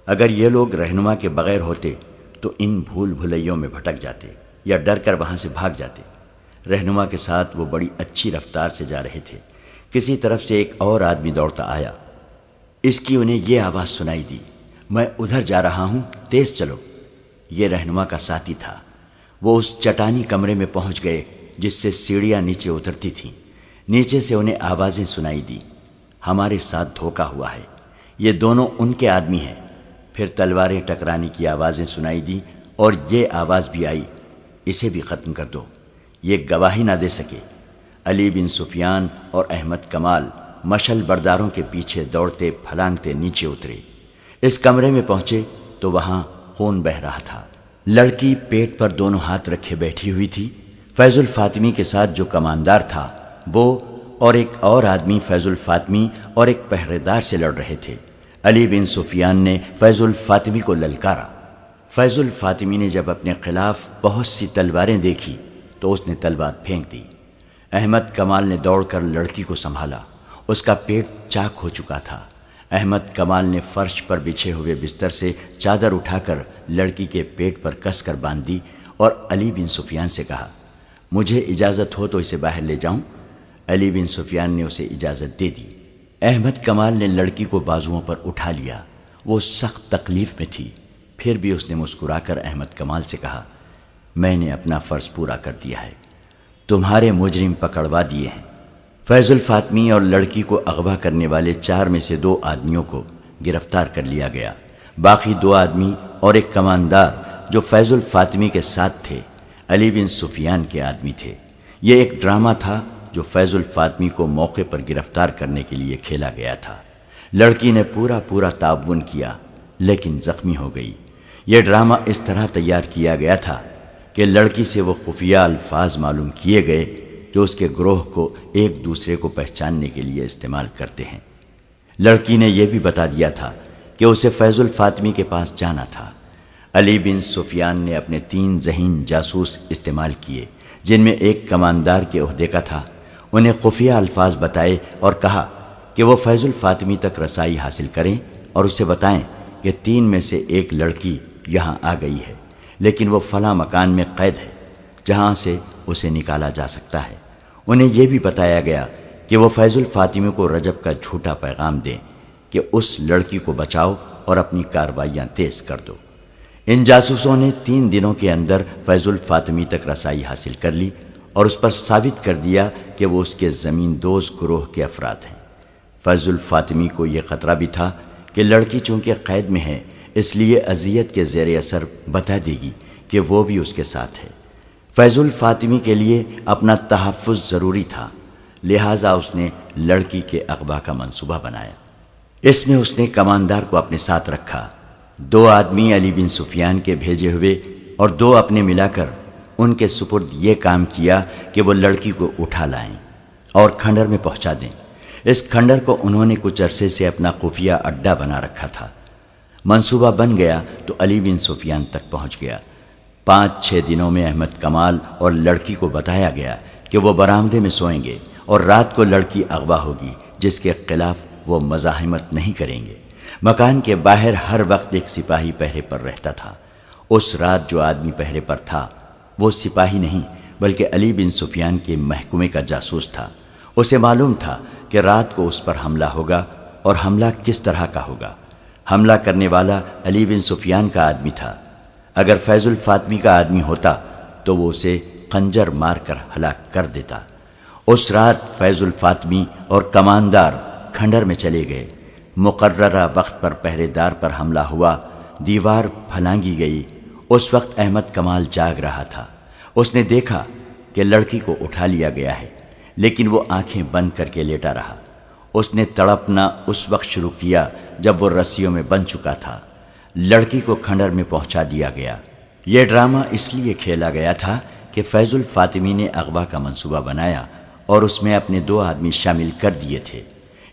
اگر یہ لوگ رہنما کے بغیر ہوتے تو ان بھول بھلیوں میں بھٹک جاتے یا ڈر کر وہاں سے بھاگ جاتے۔ رہنما کے ساتھ وہ بڑی اچھی رفتار سے جا رہے تھے۔ کسی طرف سے ایک اور آدمی دوڑتا آیا، اس کی انہیں یہ آواز سنائی دی، میں ادھر جا رہا ہوں، تیز چلو۔ یہ رہنما کا ساتھی تھا۔ وہ اس چٹانی کمرے میں پہنچ گئے جس سے سیڑھیاں نیچے اترتی تھیں۔ نیچے سے انہیں آوازیں سنائی دی، ہمارے ساتھ دھوکا ہوا ہے، یہ دونوں ان کے آدمی ہیں۔ پھر تلواریں ٹکرانے کی آوازیں سنائی دی اور یہ آواز بھی آئی، اسے بھی ختم کر دو، یہ گواہی نہ دے سکے۔ علی بن سفیان اور احمد کمال مشعل برداروں کے پیچھے دوڑتے پھلانگتے نیچے اترے۔ اس کمرے میں پہنچے تو وہاں خون بہہ رہا تھا۔ لڑکی پیٹ پر دونوں ہاتھ رکھے بیٹھی ہوئی تھی۔ فیض الفاطمی کے ساتھ جو کماندار تھا وہ اور ایک اور آدمی فیض الفاطمی اور ایک پہرے دار سے لڑ رہے تھے۔ علی بن سفیان نے فیض الفاطمی کو للکارا۔ فیض الفاطمی نے جب اپنے خلاف بہت سی تلواریں دیکھی تو اس نے تلوار پھینک دی۔ احمد کمال نے دوڑ کر لڑکی کو سنبھالا، اس کا پیٹ چاک ہو چکا تھا۔ احمد کمال نے فرش پر بچھے ہوئے بستر سے چادر اٹھا کر لڑکی کے پیٹ پر کس کر باندھ دی اور علی بن سفیان سے کہا، مجھے اجازت ہو تو اسے باہر لے جاؤں؟ علی بن سفیان نے اسے اجازت دے دی۔ احمد کمال نے لڑکی کو بازوؤں پر اٹھا لیا، وہ سخت تکلیف میں تھی، پھر بھی اس نے مسکرا کر احمد کمال سے کہا، میں نے اپنا فرض پورا کر دیا ہے، تمہارے مجرم پکڑوا دیے ہیں۔ فیض الفاطمی اور لڑکی کو اغوا کرنے والے 4 میں سے 2 آدمیوں کو گرفتار کر لیا گیا۔ باقی 2 آدمی اور ایک کماندار جو فیض الفاطمی کے ساتھ تھے علی بن سفیان کے آدمی تھے۔ یہ ایک ڈرامہ تھا جو فیض الفاطمی کو موقع پر گرفتار کرنے کے لیے کھیلا گیا تھا۔ لڑکی نے پورا تعاون کیا لیکن زخمی ہو گئی۔ یہ ڈرامہ اس طرح تیار کیا گیا تھا کہ لڑکی سے وہ خفیہ الفاظ معلوم کیے گئے جو اس کے گروہ کو ایک دوسرے کو پہچاننے کے لیے استعمال کرتے ہیں۔ لڑکی نے یہ بھی بتا دیا تھا کہ اسے فیض الفاطمی کے پاس جانا تھا۔ علی بن سفیان نے اپنے 3 ذہین جاسوس استعمال کیے، جن میں ایک کماندار کے عہدے کا تھا، انہیں خفیہ الفاظ بتائے اور کہا کہ وہ فیض الفاطمی تک رسائی حاصل کریں اور اسے بتائیں کہ 3 میں سے ایک لڑکی یہاں آ گئی ہے، لیکن وہ فلاں مکان میں قید ہے جہاں سے اسے نکالا جا سکتا ہے۔ انہیں یہ بھی بتایا گیا کہ وہ فیض الفاطمی کو رجب کا جھوٹا پیغام دیں کہ اس لڑکی کو بچاؤ اور اپنی کارروائیاں تیز کر دو۔ ان جاسوسوں نے 3 دنوں کے اندر فیض الفاطمی تک رسائی حاصل کر لی اور اس پر ثابت کر دیا کہ وہ اس کے زمین دوز گروہ کے افراد ہیں۔ فیض الفاطمی کو یہ خطرہ بھی تھا کہ لڑکی چونکہ قید میں ہے اس لیے اذیت کے زیر اثر بتا دے گی کہ وہ بھی اس کے ساتھ ہے۔ فیض الفاطمی کے لیے اپنا تحفظ ضروری تھا، لہٰذا اس نے لڑکی کے اغوا کا منصوبہ بنایا۔ اس میں اس نے کماندار کو اپنے ساتھ رکھا، 2 آدمی علی بن سفیان کے بھیجے ہوئے اور 2 اپنے ملا کر ان کے سپرد یہ کام کیا کہ وہ لڑکی کو اٹھا لائیں اور کھنڈر میں پہنچا دیں۔ اس کھنڈر کو انہوں نے کچھ عرصے سے اپنا خفیہ اڈا بنا رکھا تھا۔ منصوبہ بن گیا تو علی بن سفیان تک پہنچ گیا۔ 5-6 دنوں میں احمد کمال اور لڑکی کو بتایا گیا کہ وہ برآمدے میں سوئیں گے اور رات کو لڑکی اغوا ہوگی، جس کے خلاف وہ مزاحمت نہیں کریں گے۔ مکان کے باہر ہر وقت ایک سپاہی پہرے پر رہتا تھا۔ اس رات جو آدمی پہرے پر تھا وہ سپاہی نہیں بلکہ علی بن سفیان کے محکمے کا جاسوس تھا۔ اسے معلوم تھا کہ رات کو اس پر حملہ ہوگا اور حملہ کس طرح کا ہوگا۔ حملہ کرنے والا علی بن سفیان کا آدمی تھا۔ اگر فیض الفاطمی کا آدمی ہوتا تو وہ اسے خنجر مار کر ہلاک کر دیتا۔ اس رات فیض الفاطمی اور کماندار کھنڈر میں چلے گئے۔ مقررہ وقت پر پہرے دار پر حملہ ہوا، دیوار پھلانگی گئی۔ اس وقت احمد کمال جاگ رہا تھا۔ اس نے دیکھا کہ لڑکی کو اٹھا لیا گیا ہے، لیکن وہ آنکھیں بند کر کے لیٹا رہا۔ اس نے تڑپنا اس وقت شروع کیا جب وہ رسیوں میں بند چکا تھا۔ لڑکی کو کھنڈر میں پہنچا دیا گیا۔ یہ ڈرامہ اس لیے کھیلا گیا تھا کہ فیض الفاطمی نے اغوا کا منصوبہ بنایا اور اس میں اپنے 2 آدمی شامل کر دیے تھے۔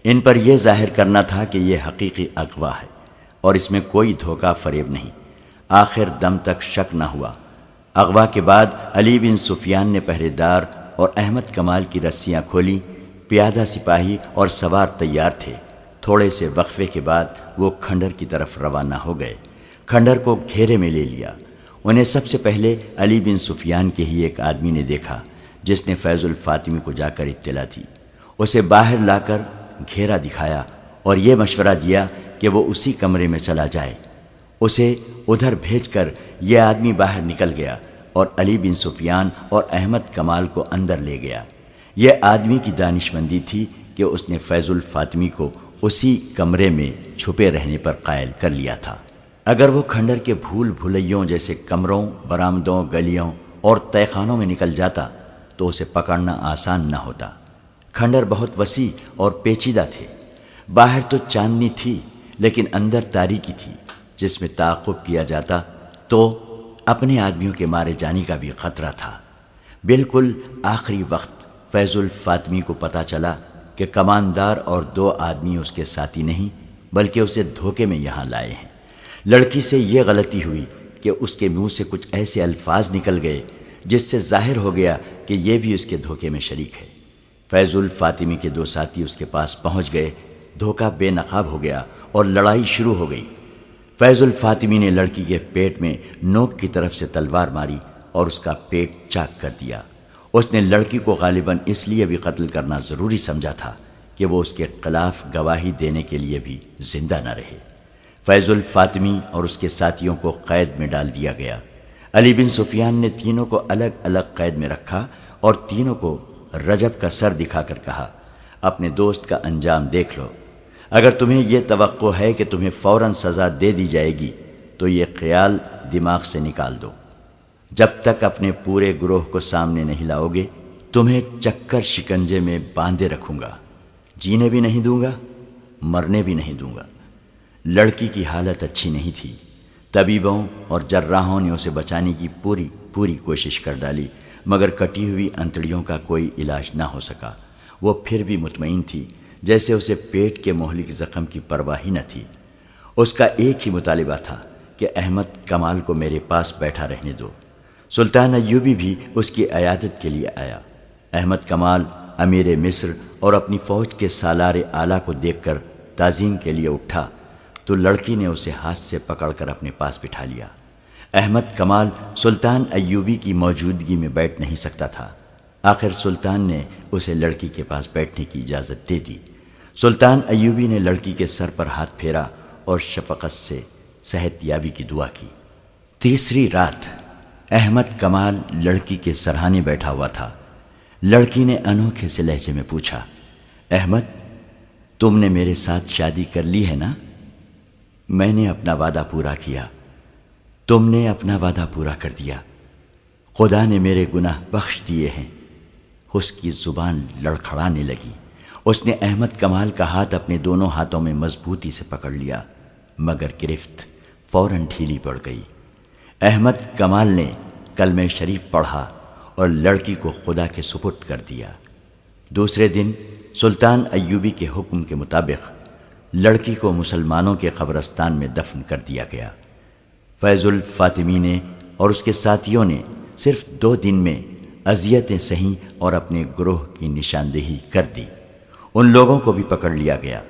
ان پر یہ ظاہر کرنا تھا کہ یہ حقیقی اغوا ہے اور اس میں کوئی دھوکہ فریب نہیں۔ آخر دم تک شک نہ ہوا۔ اغوا کے بعد علی بن سفیان نے پہرے دار اور احمد کمال کی رسیاں کھولی۔ پیادہ سپاہی اور سوار تیار تھے۔ تھوڑے سے وقفے کے بعد وہ کھنڈر کی طرف روانہ ہو گئے۔ کھنڈر کو گھیرے میں لے لیا۔ انہیں سب سے پہلے علی بن سفیان کے ہی ایک آدمی نے دیکھا جس نے فیض الفاطمی کو جا کر اطلاع دی۔ اسے باہر لا کر گھیرا دکھایا اور یہ مشورہ دیا کہ وہ اسی کمرے میں چلا جائے۔ اسے ادھر بھیج کر یہ آدمی باہر نکل گیا اور علی بن سفیان اور احمد کمال کو اندر لے گیا۔ یہ آدمی کی دانشمندی تھی کہ اس نے فیض الفاطمی کو اسی کمرے میں چھپے رہنے پر قائل کر لیا تھا۔ اگر وہ کھنڈر کے بھول بھلیوں جیسے کمروں، برآمدوں، گلیوں اور تہہ خانوں میں نکل جاتا تو اسے پکڑنا آسان نہ ہوتا۔ کھنڈر بہت وسیع اور پیچیدہ تھے۔ باہر تو چاندنی تھی لیکن اندر تاریکی تھی، جس میں تعاقب کیا جاتا تو اپنے آدمیوں کے مارے جانے کا بھی خطرہ تھا۔ بالکل آخری وقت فیض الفاطمی کو پتہ چلا کہ کماندار اور 2 آدمی اس کے ساتھی نہیں بلکہ اسے دھوکے میں یہاں لائے ہیں۔ لڑکی سے یہ غلطی ہوئی کہ اس کے منہ سے کچھ ایسے الفاظ نکل گئے جس سے ظاہر ہو گیا کہ یہ بھی اس کے دھوکے میں شریک ہے۔ فیض الفاطمی کے 2 ساتھی اس کے پاس پہنچ گئے۔ دھوکہ بے نقاب ہو گیا اور لڑائی شروع ہو گئی۔ فیض الفاطمی نے لڑکی کے پیٹ میں نوک کی طرف سے تلوار ماری اور اس کا پیٹ چاک کر دیا۔ اس نے لڑکی کو غالباً اس لیے بھی قتل کرنا ضروری سمجھا تھا کہ وہ اس کے خلاف گواہی دینے کے لیے بھی زندہ نہ رہے۔ فیض الفاطمی اور اس کے ساتھیوں کو قید میں ڈال دیا گیا۔ علی بن سفیان نے تینوں کو الگ الگ قید میں رکھا اور تینوں کو رجب کا سر دکھا کر کہا، اپنے دوست کا انجام دیکھ لو۔ اگر تمہیں یہ توقع ہے کہ تمہیں فوراً سزا دے دی جائے گی تو یہ خیال دماغ سے نکال دو۔ جب تک اپنے پورے گروہ کو سامنے نہیں لاؤ گے تمہیں چکر شکنجے میں باندھے رکھوں گا، جینے بھی نہیں دوں گا، مرنے بھی نہیں دوں گا۔ لڑکی کی حالت اچھی نہیں تھی۔ طبیبوں اور جراحوں نے اسے بچانے کی پوری کوشش کر ڈالی، مگر کٹی ہوئی انتڑیوں کا کوئی علاج نہ ہو سکا۔ وہ پھر بھی مطمئن تھی، جیسے اسے پیٹ کے مہلک زخم کی پرواہ ہی نہ تھی۔ اس کا ایک ہی مطالبہ تھا کہ احمد کمال کو میرے پاس بیٹھا رہنے دو۔ سلطان ایوبی بھی اس کی عیادت کے لیے آیا۔ احمد کمال امیر مصر اور اپنی فوج کے سالار اعلیٰ کو دیکھ کر تعظیم کے لیے اٹھا تو لڑکی نے اسے ہاتھ سے پکڑ کر اپنے پاس بٹھا لیا۔ احمد کمال سلطان ایوبی کی موجودگی میں بیٹھ نہیں سکتا تھا۔ آخر سلطان نے اسے لڑکی کے پاس بیٹھنے کی اجازت دے دی۔ سلطان ایوبی نے لڑکی کے سر پر ہاتھ پھیرا اور شفقت سے صحت یابی کی دعا کی۔ تیسری رات احمد کمال لڑکی کے سرہانے بیٹھا ہوا تھا۔ لڑکی نے انوکھے سے لہجے میں پوچھا، احمد تم نے میرے ساتھ شادی کر لی ہے نا؟ میں نے اپنا وعدہ پورا کیا۔ تم نے اپنا وعدہ پورا کر دیا۔ خدا نے میرے گناہ بخش دیے ہیں۔ اس کی زبان لڑکھڑانے لگی۔ اس نے احمد کمال کا ہاتھ اپنے دونوں ہاتھوں میں مضبوطی سے پکڑ لیا، مگر گرفت فوراً ڈھیلی پڑ گئی۔ احمد کمال نے کلمہ شریف پڑھا اور لڑکی کو خدا کے سپرد کر دیا۔ دوسرے دن سلطان ایوبی کے حکم کے مطابق لڑکی کو مسلمانوں کے قبرستان میں دفن کر دیا گیا۔ فیض الفاطمی نے اور اس کے ساتھیوں نے صرف 2 دن میں اذیتیں سہیں اور اپنے گروہ کی نشاندہی کر دی۔ ان لوگوں کو بھی پکڑ لیا گیا۔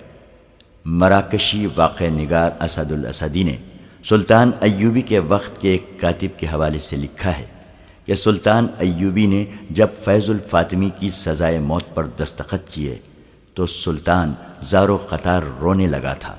مراکشی واقع نگار اسد الاسدی نے سلطان ایوبی کے وقت کے ایک کاتب کے حوالے سے لکھا ہے کہ سلطان ایوبی نے جب فیض الفاطمی کی سزائے موت پر دستخط کیے تو سلطان زار و قطار رونے لگا تھا۔